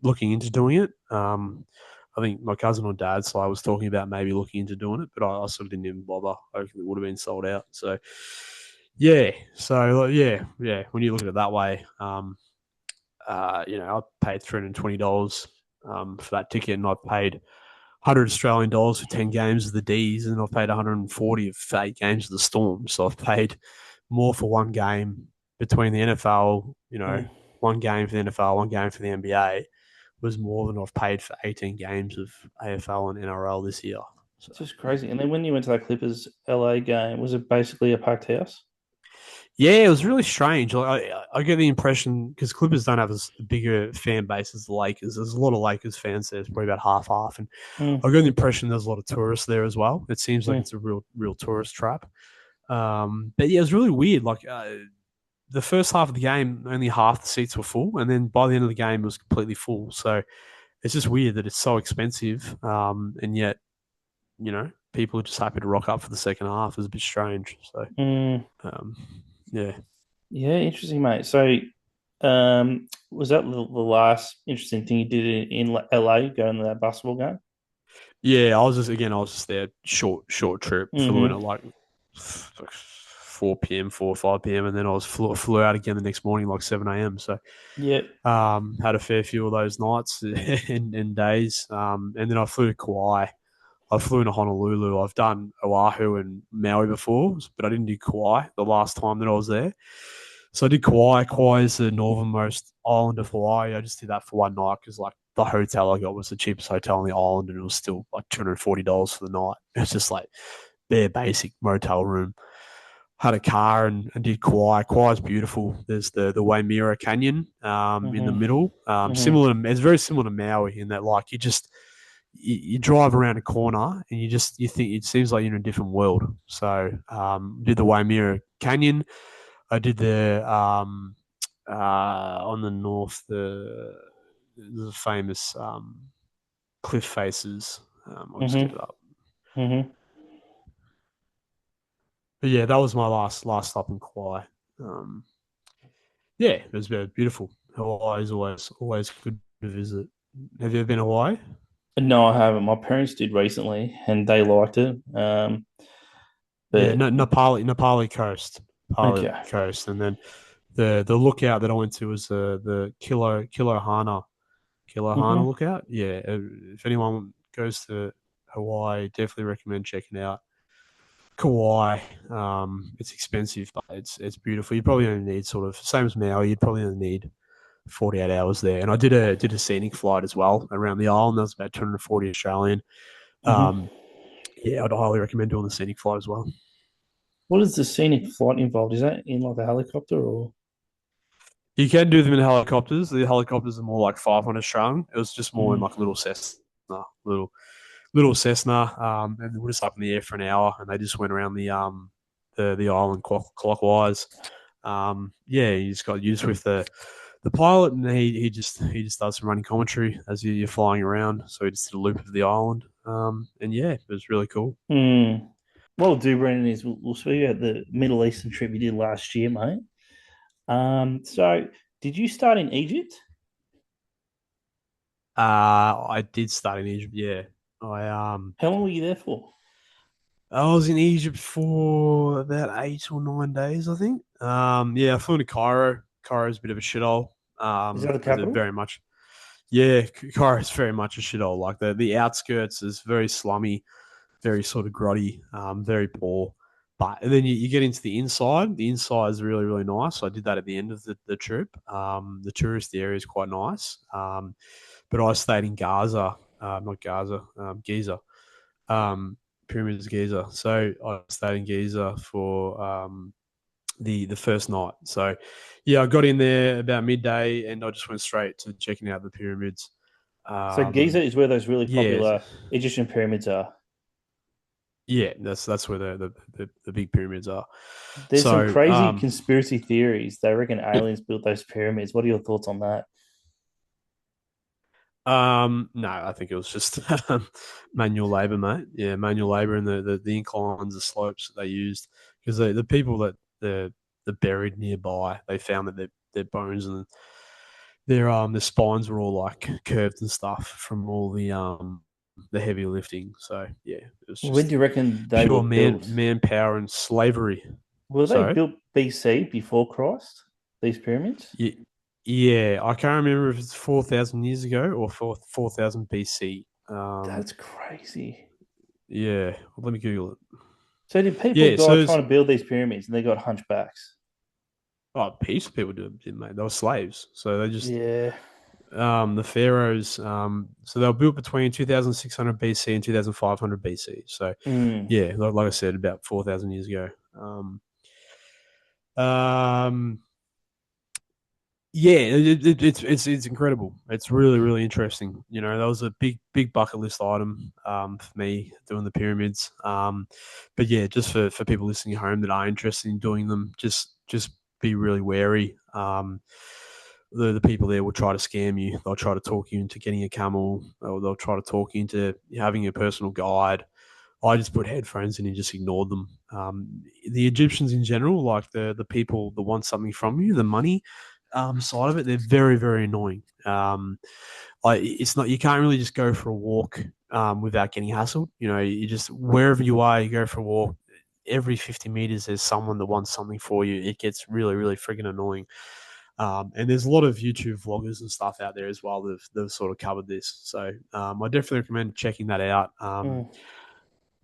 looking into doing it. I think my cousin or dad, so I was talking about maybe looking into doing it, but I sort of didn't even bother. I reckon it would have been sold out. So yeah, yeah. When you look at it that way, I paid $320 for that ticket, and I paid 100 Australian dollars for 10 games of the D's, and I've paid 140 for 8 games of the Storm. So I've paid more for one game between the NFL, Mm. one game for the NFL, one game for the NBA was more than I've paid for 18 games of AFL and NRL this year. So It's just crazy. And then when you went to that Clippers LA game, was it basically a packed house? yeah, it was really strange. Like, I get the impression because Clippers don't have as bigger fan base as the Lakers. There's a lot of Lakers fans there. It's probably about half half, and Mm, I get the impression there's a lot of tourists there as well. It seems like mm, it's a real tourist trap. But yeah, it was really weird. Like the first half of the game, only half the seats were full, and then by the end of the game, it was completely full. So it's just weird that it's so expensive, and yet people are just happy to rock up for the second half. It's a bit strange. So mm. um, yeah, Yeah, interesting, mate. So, was that the last interesting thing you did in LA, going to that basketball game? yeah. I was just there, short trip. Flew in Mm-hmm. at like 4 p.m., 4 or 5 p.m., and then I was flew out again the next morning like 7 a.m. So Yeah. had a fair few of those nights and days. And then I flew to Kauai. I flew into Honolulu. I've done Oahu and Maui before, but I didn't do Kauai the last time that I was there. So I did Kauai. Kauai is the northernmost island of Hawaii. I just did that for one night because like the hotel I got was the cheapest hotel on the island, and it was still like $240 for the night. It was just like bare basic motel room. Had a car and did Kauai. Kauai's beautiful. There's the Waimea Canyon in the Mm-hmm. middle. Mm-hmm. It's very similar to Maui in that like you drive around a corner and you think it seems like you're in a different world. So did the Waimea Canyon. I did the on the north the famous cliff faces. I'll just get Mm-hmm. it up. Mm-hmm. But yeah, that was my last stop in Kauai. Um, yeah, it was very beautiful. Hawaii is always good to visit. Have you ever been to Hawaii? No, I haven't. My parents did recently, and they liked it. Yeah, But Nepali coast, okay. and then the lookout that I went to was the Kilohana Mm-hmm. lookout. Yeah, if anyone goes to Hawaii, definitely recommend checking out Kauai. It's expensive, but it's beautiful. You probably only need sort of same as Maui. You'd probably only need 48 hours there. And I did a scenic flight as well around the island. That was about 240 Australian. Mm-hmm. Um, yeah, I'd highly recommend doing the scenic flight as well. What is the scenic flight involved? Is that in like a helicopter or? You can do them in helicopters. The helicopters are more like 500 strung. It was just more in Mm-hmm. like a little little Cessna, and we're just up in the air for an hour, and they just went around the island clockwise. Yeah, you just with the pilot, and he just does some running commentary as you're flying around. So he just did a loop of the island, and yeah, it was really cool. Mm. What we'll do, Brendan, is we'll speak about the Middle Eastern trip you did last year, mate. So did you start in Egypt? I did start in Egypt. Yeah, I um How long were you there for? I was in Egypt for about 8 or 9 days, I think. Yeah, I flew to Cairo. Cairo's a bit of a shithole. Is that the Because they're capital? very much, yeah, Cairo's very much a shithole. Like the outskirts is very slummy, very sort of grotty, very poor. But and then you get into the inside. The inside is really, really nice. I did that at the end of the trip. The tourist area is quite nice. But I stayed in Gaza, not Gaza, Giza, um, Pyramids of Giza. So I stayed in Giza for the first night. So yeah, I got in there about midday, and I just went straight to checking out the pyramids. So Giza Um, is where those really yeah, popular Egyptian pyramids are. yeah, that's where the big pyramids are. There's some So crazy conspiracy theories. They reckon aliens built those pyramids. What are your thoughts on that? no, I think it was just manual labor, mate. Yeah, manual labor and the inclines, the slopes that they used, because the people that the buried nearby, they found that their bones and their spines were all like curved and stuff from all the heavy lifting. So yeah, it was When do just you reckon they were pure built? manpower and slavery. Were they So built BC before Christ? These pyramids? yeah, yeah, I can't remember if it's 4,000 years ago or 4,000 BC. That's crazy. Yeah, let me Google it. So did people Yeah, go so trying to build these pyramids and they got hunchbacks? heaps of people did, mate. They were slaves, so they just Yeah. the pharaohs. So they were built between 2,600 BC and 2,500 BC. So Mm. yeah, like I said, about 4,000 years ago. Um, yeah, it's incredible. It's really interesting. You know, that was a big bucket list item for me doing the pyramids. But yeah, just for people listening at home that are interested in doing them, just be really wary. The people there will try to scam you. They'll try to talk you into getting a camel. They'll try to talk you into having a personal guide. I just put headphones in and just ignored them. The Egyptians in general, like the people that want something from you, the money side of it, they're very annoying. Like it's not, you can't really just go for a walk without getting hassled. You know, you just wherever you are, you go for a walk. Every 50 meters, there's someone that wants something for you. It gets really freaking annoying. And there's a lot of YouTube vloggers and stuff out there as well that have sort of covered this. So I definitely recommend checking that out. Mm.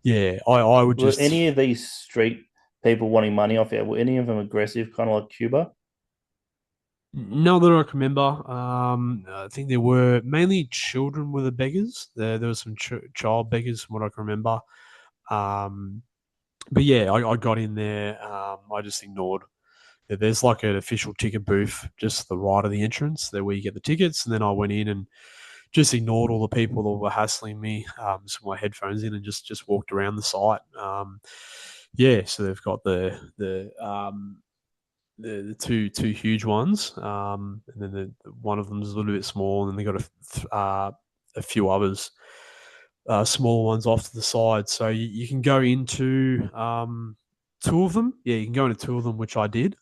Yeah, I would Were just any of these street people wanting money off you? Were any of them aggressive, kind of like Cuba? not that I can remember. I think there were mainly children were the beggars. There was some child beggars from what I can remember. Um, but yeah, I got in there. I just ignored. There's like an official ticket booth just to the right of the entrance, there where you get the tickets, and then I went in and just ignored all the people that were hassling me. Just with my headphones in and just walked around the site. Yeah, so they've got the two huge ones, and then one of them is a little bit small, and then they got a few others, small ones off to the side. So you can go into two of them. Yeah, you can go into two of them, which I did.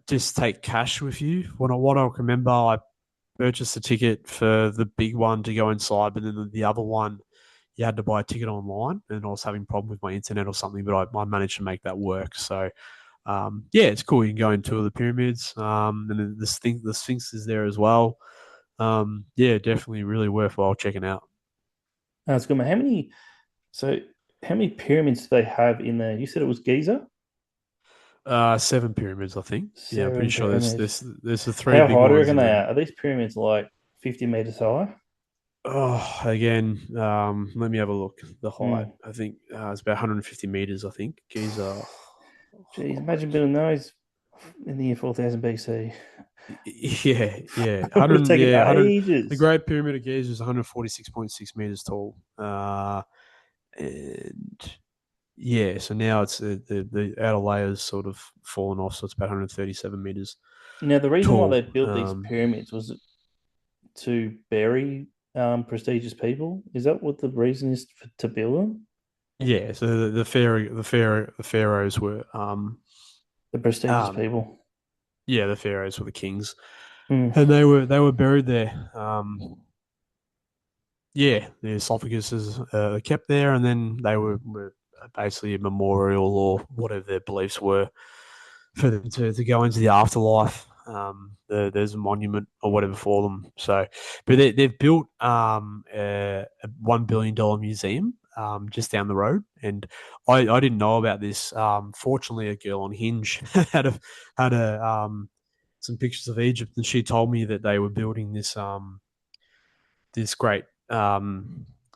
Just take cash with you. What I remember, I purchased a ticket for the big one to go inside, but then the other one you had to buy a ticket online, and I was having a problem with my internet or something, but I managed to make that work. So yeah, it's cool. You can go into the pyramids, and then the Sphinx is there as well. Yeah, definitely really worthwhile checking out. That's good, man. So how many pyramids do they have in there? You said it was Giza? Seven pyramids, I think. Yeah, I'm pretty Seven sure there's pyramids. there's there's the three How big high do you ones, reckon and they then are? Are these pyramids like 50 meters high? oh, again, let me have a look. The height, Mm. I think, it's about 150 meters. I think Giza Jeez, imagine height. building those in the year 4000 BC. Yeah, It would have taken 100. The ages. Great Pyramid of Giza is 146.6 meters tall. And yeah, so now it's the outer layers sort of fallen off, so it's about 137 meters Now, the reason why they tall. built these pyramids was to bury prestigious people. Is that what the reason is to build them? Yeah, so the pharaohs were The prestigious um people. yeah, the pharaohs were the kings, Mm. and they were buried there. Yeah, the esophaguses kept there, and then they were basically a memorial or whatever their beliefs were for them to go into the afterlife. There's a monument or whatever for them. So, but they've built a $1 billion museum just down the road, and I didn't know about this. Fortunately, a girl on Hinge had some pictures of Egypt, and she told me that they were building this great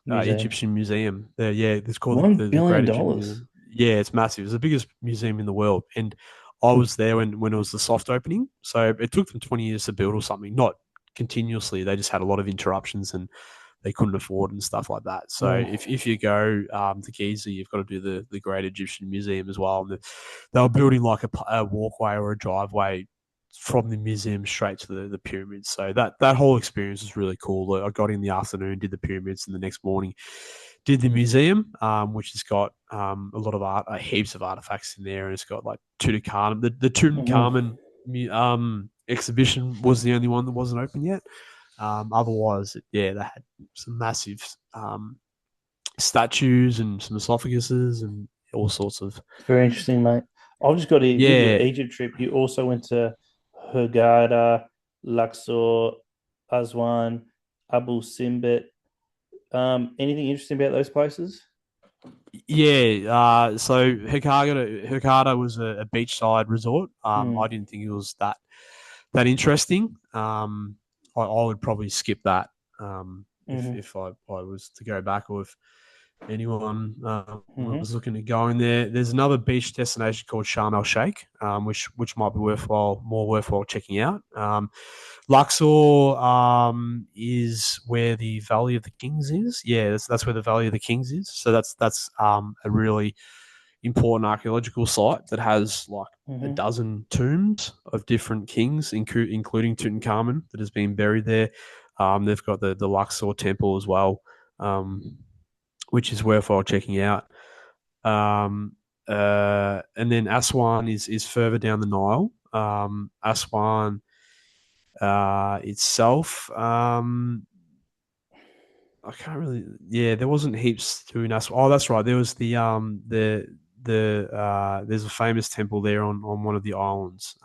Museum. Egyptian museum. Yeah, it's called One the billion Great Egyptian dollars. Museum. yeah, it's massive. It's the biggest museum in the world, and I was there when it was the soft opening. So it took them 20 years to build or something, not continuously. They just had a lot of interruptions and they couldn't afford and stuff like that. So Mm. if you go to Giza, you've got to do the Great Egyptian Museum as well. And they were building like a walkway or a driveway from the museum straight to the pyramids. So that whole experience was really cool. I got in the afternoon, did the pyramids, and the next morning did the museum, which has got a lot of art, heaps of artifacts in there, and it's got like Tutankhamun. The Mm-hmm. Tutankhamun exhibition was the only one that wasn't open yet. Otherwise, yeah, they had some massive statues and some esophaguses and all sorts of. It's very interesting, mate. I've just got to, with your Yeah, Egypt trip, you also went to Hurghada, Luxor, Aswan, Abu Simbet. Anything interesting about those places? yeah. So Hurghada was a beachside resort. I Mm. didn't think it was that interesting. I would probably skip that Mm-hmm. if I was to go back, or if anyone Mm-hmm. was looking to go in there. There's another beach destination called Sharm el Sheikh, which might be more worthwhile checking out. Luxor is where the Valley of the Kings is. Yeah, that's where the Valley of the Kings is. So that's a really important archaeological site that has like a Mm-hmm. dozen tombs of different kings, including Tutankhamun, that has been buried there. They've got the Luxor Temple as well, which is worthwhile checking out. Um, and then Aswan is further down the Nile. Aswan itself, I can't really. Yeah, there wasn't heaps to in Aswan. Oh, that's right. There was there's a famous temple there on one of the islands.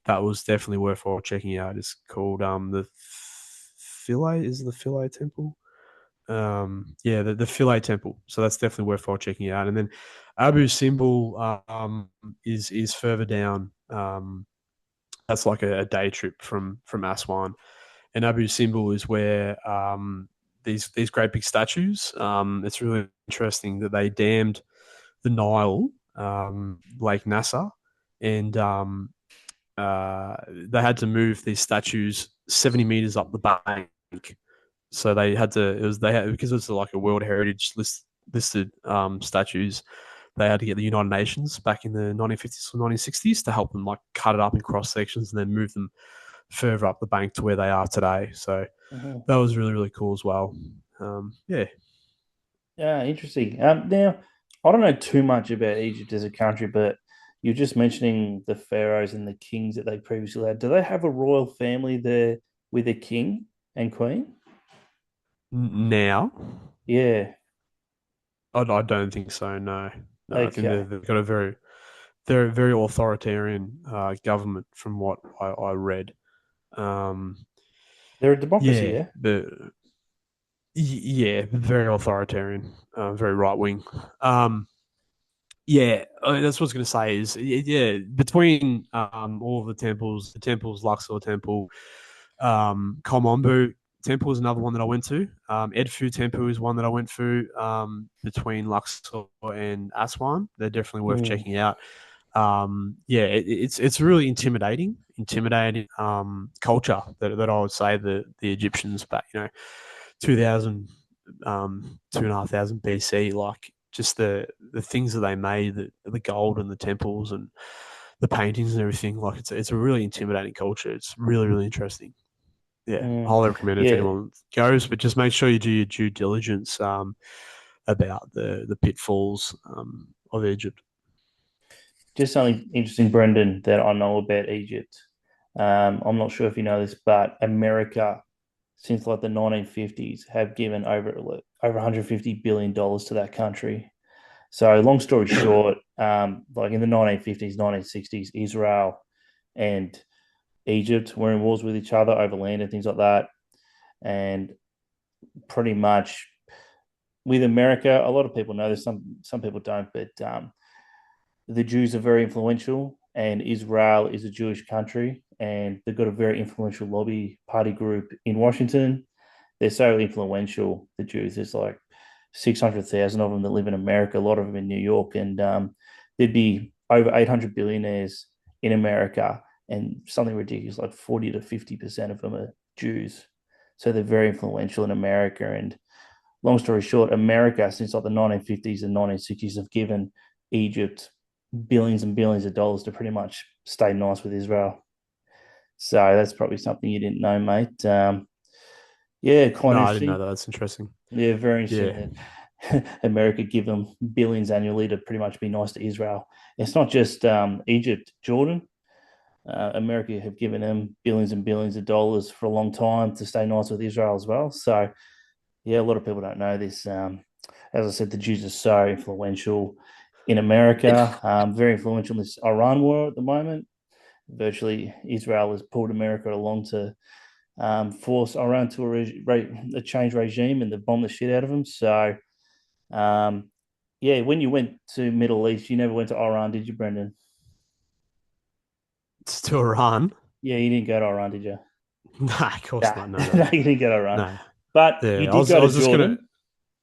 That was definitely worthwhile checking out. It's called the Philae. Is it the Philae Temple? Yeah, the Philae Temple. So that's definitely worthwhile checking out. And then Abu Simbel is further down. That's like a day trip from Aswan, and Abu Simbel is where these great big statues. It's really interesting that they dammed the Nile, Lake Nasser, and they had to move these statues 70 meters up the bank. So they had to. It was they had because it's like a World Heritage listed statues. They had to get the United Nations back in the 1950s or 1960s to help them like cut it up in cross sections and then move them further up the bank to where they are today. So Mm-hmm. that was really really cool as well. Yeah. Yeah, interesting. Now, I don't know too much about Egypt as a country, but you're just mentioning the pharaohs and the kings that they previously had. Do they have a royal family there with a king and queen? Now, Yeah. I don't think so. No, no. I think Okay. they've got a very authoritarian government from what I read. Um, They're a democracy, yeah, yeah? yeah, very authoritarian, very right wing. Um, yeah, that's what I was going to say. Is yeah, between all of the temples, Luxor Temple, Komombo Temple is another one that I went to. Edfu Temple is one that I went through between Luxor and Aswan. They're definitely worth Mm. checking out. Yeah, it's really intimidating culture that I would say the Egyptians back 2000 2,500 BC, like just the things that they made, the gold and the temples and the paintings and everything. Like it's a really intimidating culture. It's really really interesting. Yeah, I Mm. highly recommend it if Yeah, anyone goes, but just make sure you do your due diligence about the pitfalls of Egypt. just something interesting, Brendan, that I know about Egypt. I'm not sure if you know this, but America, since like the 1950s, have given over 150 billion dollars to that country. So, long story short, like in the 1950s, 1960s, Israel and Egypt were in wars with each other over land and things like that. And pretty much with America, a lot of people know this, some people don't, but the Jews are very influential, and Israel is a Jewish country, and they've got a very influential lobby party group in Washington. They're so influential, the Jews. There's like 600,000 of them that live in America, a lot of them in New York, and there'd be over 800 billionaires in America, and something ridiculous like 40 to 50% of them are Jews. So they're very influential in America. And long story short, America, since like the 1950s and 1960s, have given Egypt billions and billions of dollars to pretty much stay nice with Israel. So that's probably something you didn't know, mate. Yeah, quite No, I didn't know interesting. that. That's interesting. Yeah, very interesting Yeah. that America give them billions annually to pretty much be nice to Israel. It's not just Egypt, Jordan. America have given them billions and billions of dollars for a long time to stay nice with Israel as well. So yeah, a lot of people don't know this. As I said, the Jews are so influential in America, very influential in this Iran war at the moment. Virtually, Israel has pulled America along to force Iran to a change regime, and they bomb the shit out of them. So, um, yeah, when you went to Middle East, you never went to Iran, did you, Brendan? It's to Iran. Yeah, you didn't go to Iran, did you? No, of course Nah, not. No, no, no, no. you didn't go to Iran. No. But you Yeah. did go I to was just gonna Jordan.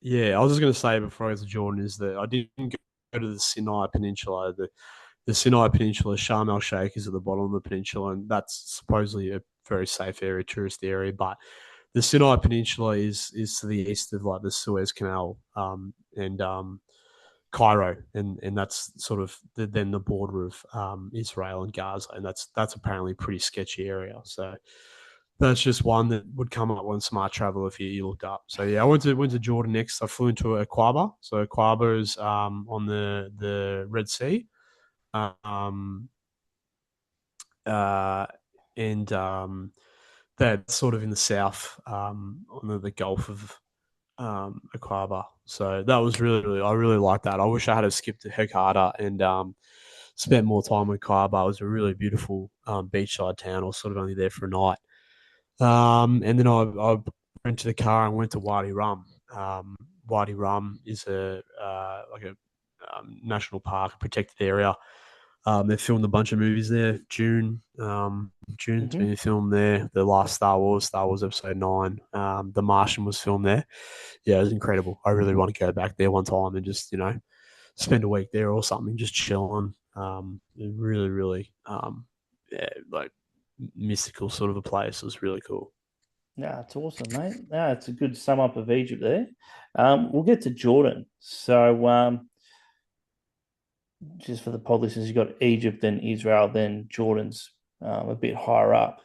yeah, I was just gonna say before I get to Jordan is that I didn't go to the Sinai Peninsula. The Sinai Peninsula, Sharm el Sheikh is at the bottom of the peninsula, and that's supposedly a very safe area, tourist area. But the Sinai Peninsula is to the east of like the Suez Canal, and Cairo, and that's sort of then the border of Israel and Gaza, and that's apparently a pretty sketchy area. So that's just one that would come up on Smart Travel if you looked up. So yeah, I went to Jordan next. I flew into Aqaba. So Aqaba is on the Red Sea, um, uh, and that's sort of in the south on the Gulf of Aqaba. So that was I really liked that. I wish I had have skipped to Hurghada and spent more time with Aqaba. It was a really beautiful beachside town. I was sort of only there for a night. And then I went to the car and went to Wadi Rum. Wadi Rum is a like a national park, protected area. They filmed a bunch of movies there. June's Mm-hmm. been filmed there. The last Star Wars Episode 9. The Martian was filmed there. Yeah, it was incredible. I really want to go back there one time and just spend a week there or something, just chilling. Really, really, yeah, like mystical sort of a place. It was really cool. Yeah, it's awesome, mate. Yeah, it's a good sum up of Egypt there. We'll get to Jordan. So, just for the pod listeners, you've got Egypt, then Israel, then Jordan's a bit higher up.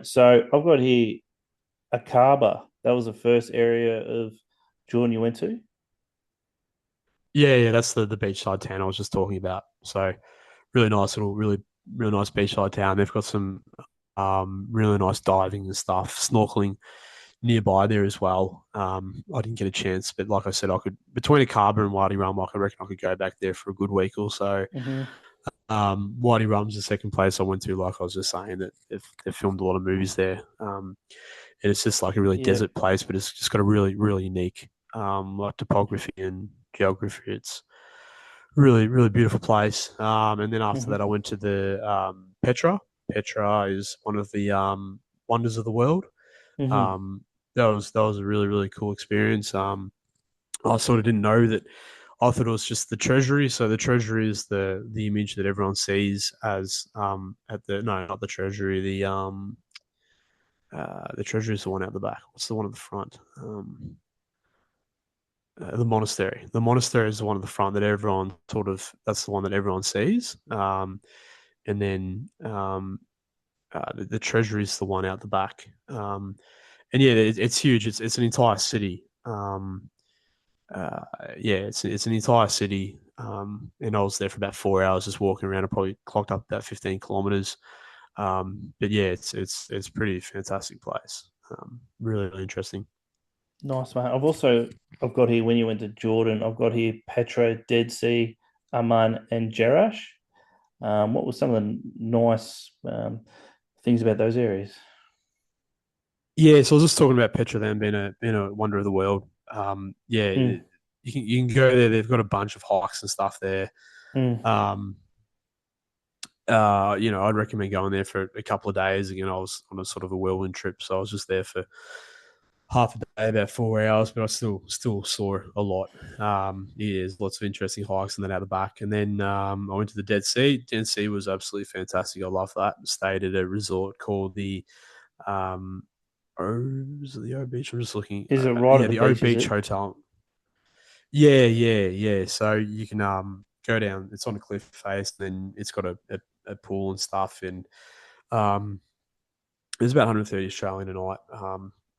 So I've got here Aqaba. That was the first area of Jordan you went to. Yeah, yeah, that's the beachside town I was just talking about. So really nice little, really nice beachside town. They've got some really nice diving and stuff, snorkeling nearby there as well. I didn't get a chance, but like I said, I could between Akaba and Wadi Rum, I reckon I could go back there for a good week or so. Mm-hmm. Wadi Rum's the second place I went to. Like I was just saying that they've filmed a lot of movies there, and it's just like a really Yeah. desert place, but it's just got a really really unique like topography and geography. It's really really beautiful place. And then after that, I Mm-hmm. went to the Petra. Petra is one of the wonders of the world. Mm-hmm. Um, that was a really really cool experience. I sort of didn't know that. I thought it was just the treasury. So the treasury is the image that everyone sees as at the no, not the treasury. The treasury is the one out the back. What's the one at the front? The monastery. The monastery is the one at the front that everyone sort of. That's the one that everyone sees. And then the treasury is the one out the back. And yeah, it's huge. It's an entire city. Uh, yeah, it's an entire city. And I was there for about 4 hours just walking around. I probably clocked up about 15 kilometers. But yeah, it's pretty fantastic place. Really, really interesting. Nice, mate. I've got here when you went to Jordan. I've got here Petra, Dead Sea, Amman, and Jerash. What were some of the nice things about those areas? Yeah, so I was just talking about Petra then being a wonder of the world. Yeah, Mm, you can go there. They've got a bunch of hikes and stuff there. mm. Um, I'd recommend going there for a couple of days. Again, I was on a sort of a whirlwind trip, so I was just there for half a day, about 4 hours, but I still saw a lot. Yeah, there's lots of interesting hikes and then out the back. And then I went to the Dead Sea. Dead Sea was absolutely fantastic. I love that. Stayed at a resort called the um, was it the O Beach? I'm just looking. Is it right Yeah, at the the O beach? Is Beach it? Hotel. Yeah. So you can go down. It's on a cliff face, and then it's got a pool and stuff. And um, it was about 130 Australian a night.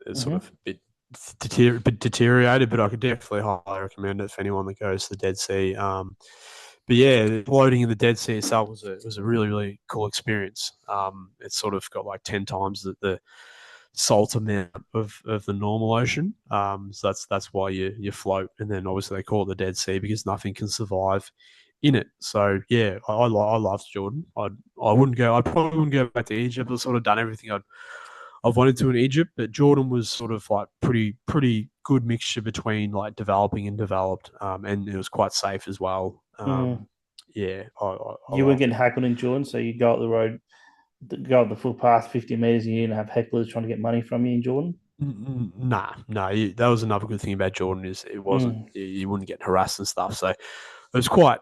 It's sort of Mm-hmm. bit deteriorated, but I could definitely highly recommend it for anyone that goes to the Dead Sea. But yeah, floating in the Dead Sea itself was a really cool experience. It's sort of got like 10 times the salt amount of the normal ocean. So that's why you float, and then obviously they call it the Dead Sea because nothing can survive in it. So yeah, I loved Jordan. I wouldn't go. I probably wouldn't go back to Egypt. I've sort of done everything I've wanted to in Egypt, but Jordan was sort of like pretty good mixture between like developing and developed, and it was quite safe as well. Mm. Yeah, I You weren't loved getting it. heckled in Jordan, so you go up the road, go up the footpath 50 meters, and you're gonna have hecklers trying to get money from you in Jordan. Nah. That was another good thing about Jordan is it wasn't Mm. you wouldn't get harassed and stuff. So it was quite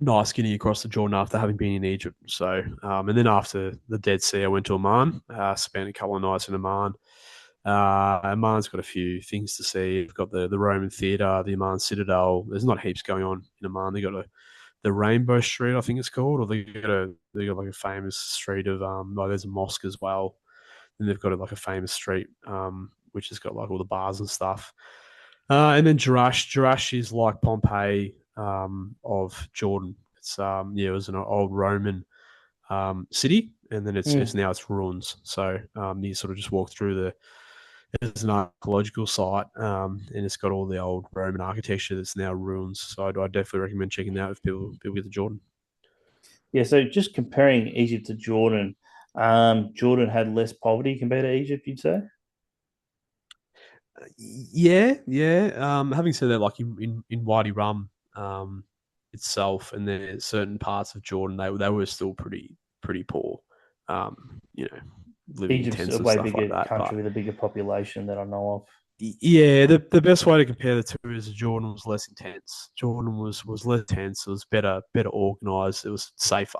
nice getting across the Jordan after having been in Egypt. So and then after the Dead Sea, I went to Oman. Spent a couple of nights in Oman. Oman's got a few things to see. You've got the Roman Theatre, the Oman Citadel. There's not heaps going on in Oman. They got the Rainbow Street, I think it's called, or they got like a famous street of like there's a mosque as well. And they've got like a famous street which has got like all the bars and stuff. And then Jerash. Jerash is like Pompeii of Jordan. It's yeah, it was an old Roman city, and then it's Mm. now it's ruins. So you sort of just walk through the it's an archaeological site, and it's got all the old Roman architecture that's now ruins. So I'd definitely recommend checking that if people get to Jordan. Yeah, so just comparing Egypt to Jordan, Jordan had less poverty compared to Egypt, you'd say? Yeah. Having said that, like in Wadi Rum itself, and then certain parts of Jordan, they were still pretty poor. You know, living in Egypt's a tents and way stuff like bigger that. country But with a bigger population that I know of. yeah, the best way to compare the two is Jordan was less intense. Jordan was less intense. It was better organized. It was safer.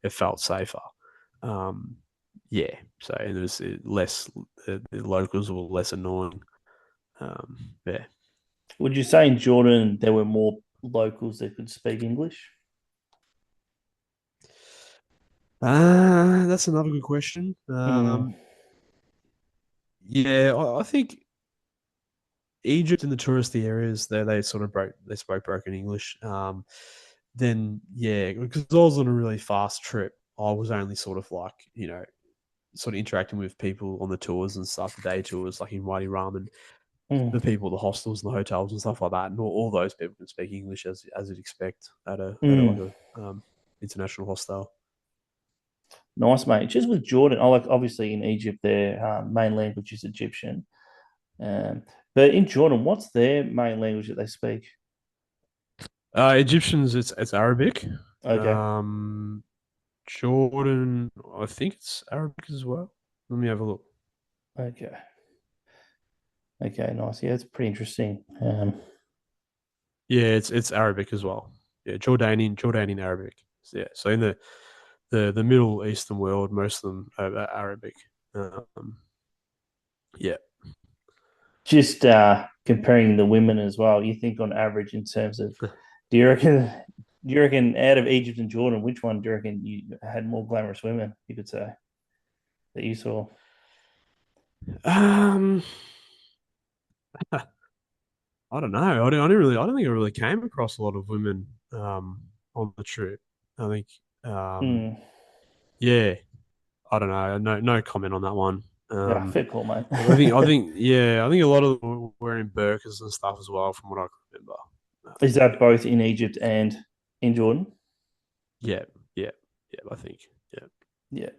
It felt safer. Um, yeah. So and there was less. The locals were less annoying. Yeah. Would you say in Jordan there were more locals that could speak English? That's another good question. Mm. Yeah, I think Egypt and the touristy areas they sort of spoke broken English. Then yeah, because I was on a really fast trip, I was only sort of like sort of interacting with people on the tours and stuff, the day tours like in Wadi Rum and the Mm. people, the hostels and the hotels and stuff like that, and all those people can speak English as you'd expect at a like Mm. a international hostel. Nice, mate. Just with Jordan, I like obviously in Egypt their main language is Egyptian, um, but in Jordan, what's their main language that they speak? Egyptians, it's Arabic. Okay, Um, Jordan, I think it's Arabic as well. Let me have a look. okay, okay, nice. Yeah, it's pretty interesting. Yeah, it's Arabic as well. Yeah, Jordanian Arabic. Yeah, so in the Middle Eastern world, most of them are Arabic. Um, yeah. Just comparing the women as well. You think on average in terms of, do you reckon? Do you reckon out of Egypt and Jordan, which one do you reckon you had more glamorous women? You could say that you saw. Um, I don't know. I don't think I really came across a lot of women on the trip. I think Hmm. yeah, I don't know. No comment on that one. Yeah, fair call, mate. I think a lot of them were wearing burqas and stuff as well, from what I can remember. Is that both in Egypt and in Jordan? Yeah, yeah, yeah. I think yeah. Yeah.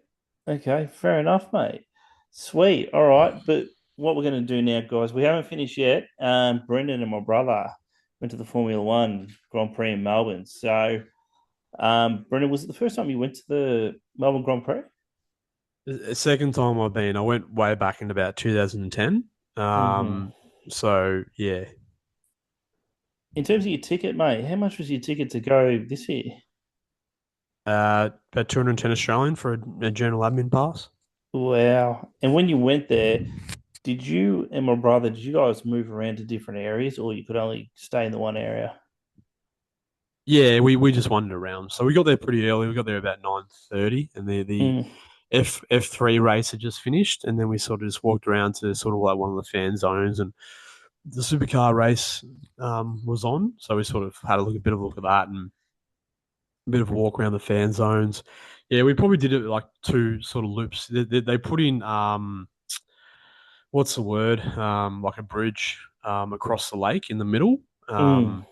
Okay, fair enough, mate. Sweet. All right. But what we're going to do now, guys, we haven't finished yet. Brendan and my brother went to the Formula One Grand Prix in Melbourne. So, Brendan, was it the first time you went to the Melbourne Grand Prix? The second time I've been, I went way back in about 2010. Hmm. So yeah, In terms of your ticket, mate, how much was your ticket to go this year? about 210 Australian for a general admin pass. Wow. And when you went there, did you and my brother, did you guys move around to different areas or you could only stay in the one area? Yeah, we just wandered around. So we got there pretty early. We got there about 9:30, and the Mm, F3 race had just finished, and then we sort of just walked around to sort of like one of the fan zones, and the supercar race was on. So we sort of had a bit of a look at that, and a bit of a walk around the fan zones. Yeah, we probably did it like two sort of loops. They put in what's the word? Like a bridge across the lake in the middle. mm. Um,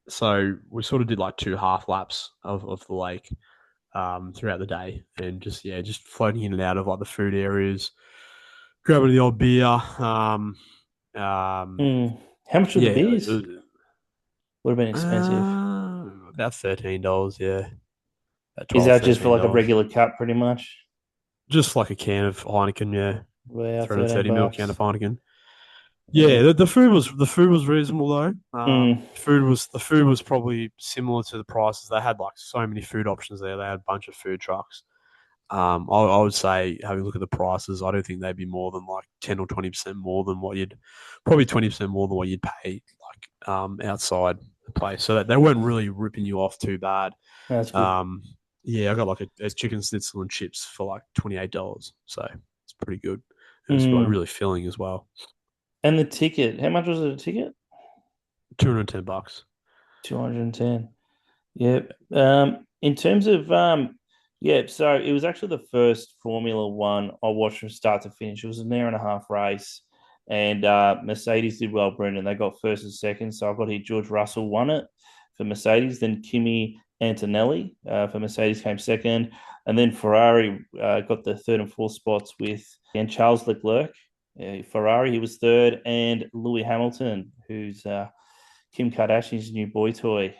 so we sort of did like two half laps of the lake throughout the day, and just yeah, just floating in and out of like the food areas, grabbing the odd beer. Um, Mm. How much were the yeah, beers? Would have been expensive. about $13. Yeah, about Is 12 that just for like a $13. regular cup, pretty much? Just like a can of Heineken, yeah, Wow, 13 330 ml can of bucks. Heineken. Yeah, Yeah. the food was reasonable though. Mm, The food was probably similar to the prices. They had like so many food options there. They had a bunch of food trucks. I would say having a look at the prices, I don't think they'd be more than like 10 or 20% more than what you'd probably 20% more than what you'd pay like outside the place. So that they weren't really ripping you off too bad. that's good. Um, yeah, I got like a chicken schnitzel and chips for like $28. So it's pretty good. It was like Mm. really filling as well. And the ticket, how much was it a ticket? $210. 210. Yeah. In terms of yeah, so it was actually the first Formula One I watched from start to finish. It was an hour and a half race, and Mercedes did well, Brendan. They got first and second. So I got here George Russell won it for Mercedes, then Kimi Antonelli for Mercedes came second, and then Ferrari got the third and fourth spots with and Charles Leclerc. Ferrari, he was third, and Lewis Hamilton, who's Kim Kardashian's new boy toy.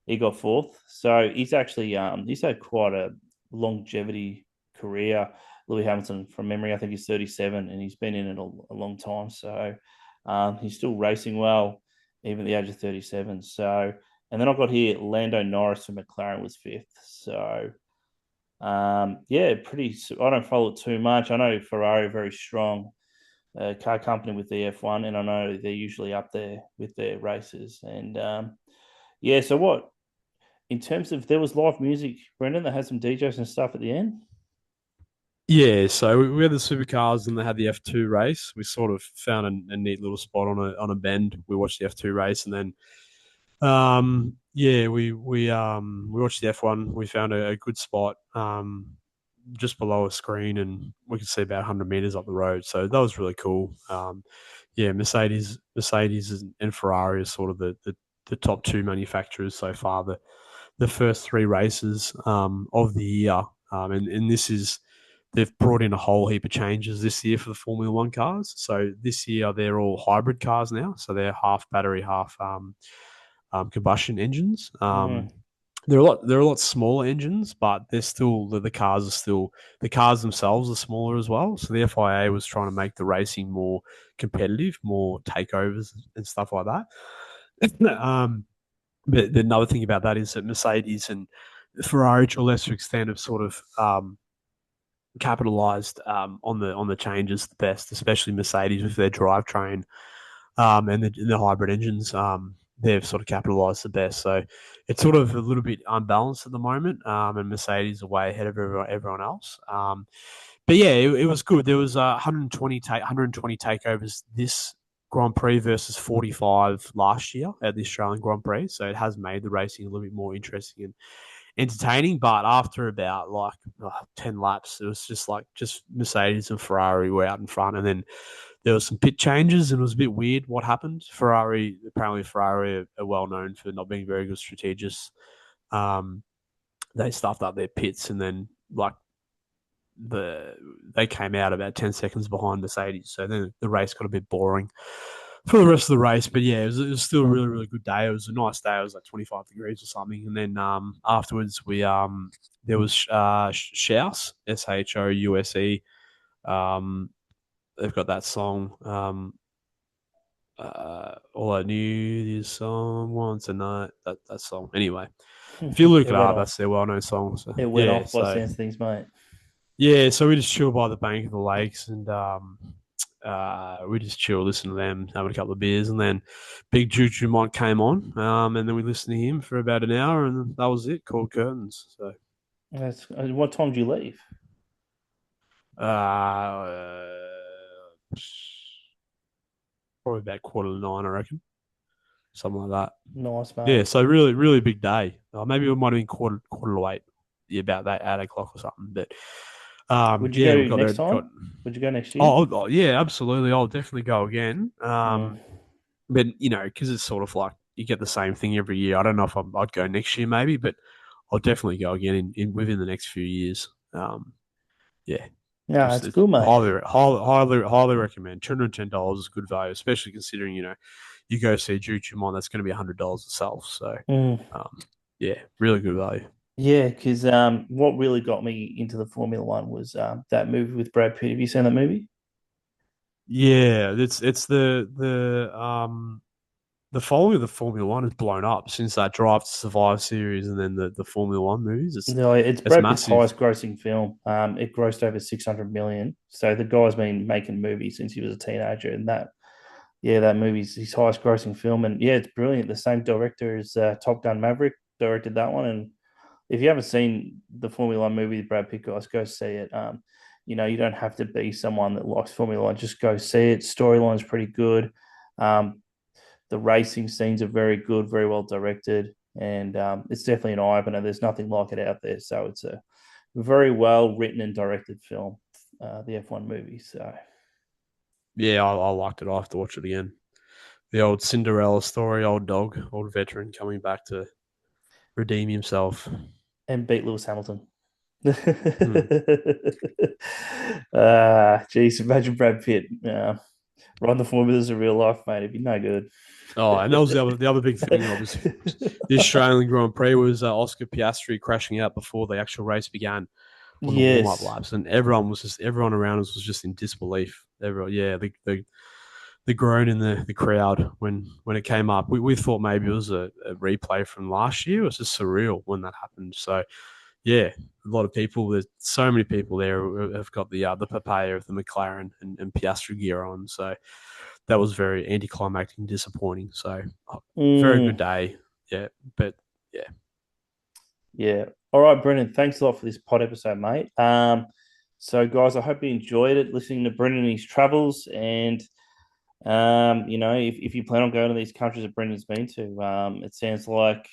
He got fourth. So he's had quite a longevity career. Lewis Hamilton, from memory, I think he's 37 and he's been in it a long time. So he's still racing well, even at the age of 37. So, and then I've got here Lando Norris from McLaren was fifth. So, yeah, pretty. I don't follow it too much. I know Ferrari are very strong car company with the F1, and I know they're usually up there with their races. And yeah, so what in terms of there was live music, Brendan, that had some DJs and stuff at the end. Yeah, so we had the supercars and they had the F2 race. We sort of found a neat little spot on a bend. We watched the F2 race, and then yeah, we watched the F1. We found a good spot just below a screen, and we could see about 100 meters up the road. So that was really cool. Yeah, Mercedes and Ferrari are sort of the top two manufacturers so far. The first three races of the year, and this is they've brought in a whole heap of changes this year for the Formula One cars. So this year they're all hybrid cars now. So they're half battery, half combustion engines. Mm, They're a lot smaller engines, but they're still the cars are still the cars themselves are smaller as well. So the FIA was trying to make the racing more competitive, more takeovers and stuff like that. But another thing about that is that Mercedes and Ferrari, to a lesser extent, have sort of capitalized on the changes the best, especially Mercedes with their drivetrain and the hybrid engines. They've sort of capitalized the best. So it's sort of a little bit unbalanced at the moment, and Mercedes are way ahead of everyone else. But yeah, it was good. There was 120 takeovers this Grand Prix versus 45 last year at the Australian Grand Prix. So it has made the racing a little bit more interesting and entertaining. But after about like 10 laps, it was just Mercedes and Ferrari were out in front, and then there was some pit changes, and it was a bit weird what happened. Ferrari are well known for not being very good strategists. Um, they stuffed up their pits, and then like the they came out about 10 seconds behind Mercedes, so then the race got a bit boring. for the rest of the race. But yeah, it was still a really, really good day. It was a nice day. It was like 25 degrees or something. And then afterwards, there was Shouse, Shouse. Um, they've got that song. All I knew this song once a night. That song. Anyway, if you look It it went up, off. that's their well known song. So It went yeah, off by so sense of things, mate. yeah, so we just chill by the bank of the lakes and we just chill, listen to them, having a couple of beers, and then Big Juju Mont came on, and then we listened to him for about an hour, and that was it. Called curtains. So What time do you leave? uh, probably about 8:45, I reckon, something like that. Nice, Yeah, mate. so really, really big day. Maybe it might have been quarter to eight, yeah, about that 8 o'clock or something. But Would you yeah, we go got there. next Got time? Would you go next year? oh yeah, absolutely. I'll definitely go again. Mm. But because it's sort of like you get the same thing every year. I don't know if I'd go next year, maybe, but I'll definitely go again in within the next few years. Yeah, Yeah, just it's it's good, mate. highly recommend. $210 is good value, especially considering you go see Juchumon, that's going to be $100 itself. So, Mm. yeah, really good value. Yeah, because what really got me into the Formula One was that movie with Brad Pitt. Have you seen that movie? Yeah, it's the following of the Formula One has blown up since that Drive to Survive series, and then the Formula One movies. No, it's It's Brad Pitt's massive. highest grossing film. It grossed over 600 million. So the guy's been making movies since he was a teenager, and that movie's his highest grossing film. And yeah, it's brilliant. The same director as Top Gun Maverick directed that one. And if you haven't seen the Formula One movie with Brad Pitt, guys, go see it. You don't have to be someone that likes Formula One. Just go see it. Storyline's pretty good. Um, the racing scenes are very good, very well directed, and it's definitely an eye opener. There's nothing like it out there, so it's a very well written and directed film, the F1 movie. So Yeah, I liked it. I have to watch it again. The old Cinderella story, old dog, old veteran coming back to redeem himself. and beat Lewis Hamilton. Hmm. Geez, imagine Brad Pitt riding the formulas in real life, mate. It'd be no good. Oh, and that was the other big thing. Obviously, was the Australian Grand Prix was Oscar Piastri crashing out before the actual race began on the warm up Yes. laps, and everyone around us was just in disbelief. Everyone, yeah, the groan in the crowd when it came up. We thought maybe it was a replay from last year. It was just surreal when that happened. So yeah, a lot of people. There's so many people there who have got the papaya of the McLaren and Piastri gear on. So that was very anticlimactic and disappointing. So very good Mm, day. Yeah, but yeah, yeah. All right, Brendan. Thanks a lot for this pod episode, mate. So guys, I hope you enjoyed it listening to Brendan and his travels. And if you plan on going to these countries that Brendan's been to, it sounds like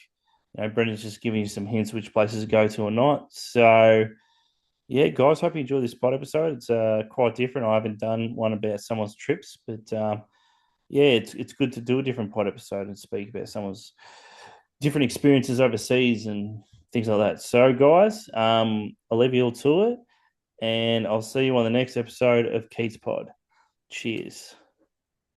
Brendan's just giving you some hints which places to go to or not. So yeah, guys, hope you enjoy this pod episode. It's quite different. I haven't done one about someone's trips, but yeah, it's good to do a different pod episode and speak about someone's different experiences overseas and things like that. So, guys, I'll leave you all to it, and I'll see you on the next episode of Keats Pod. Cheers.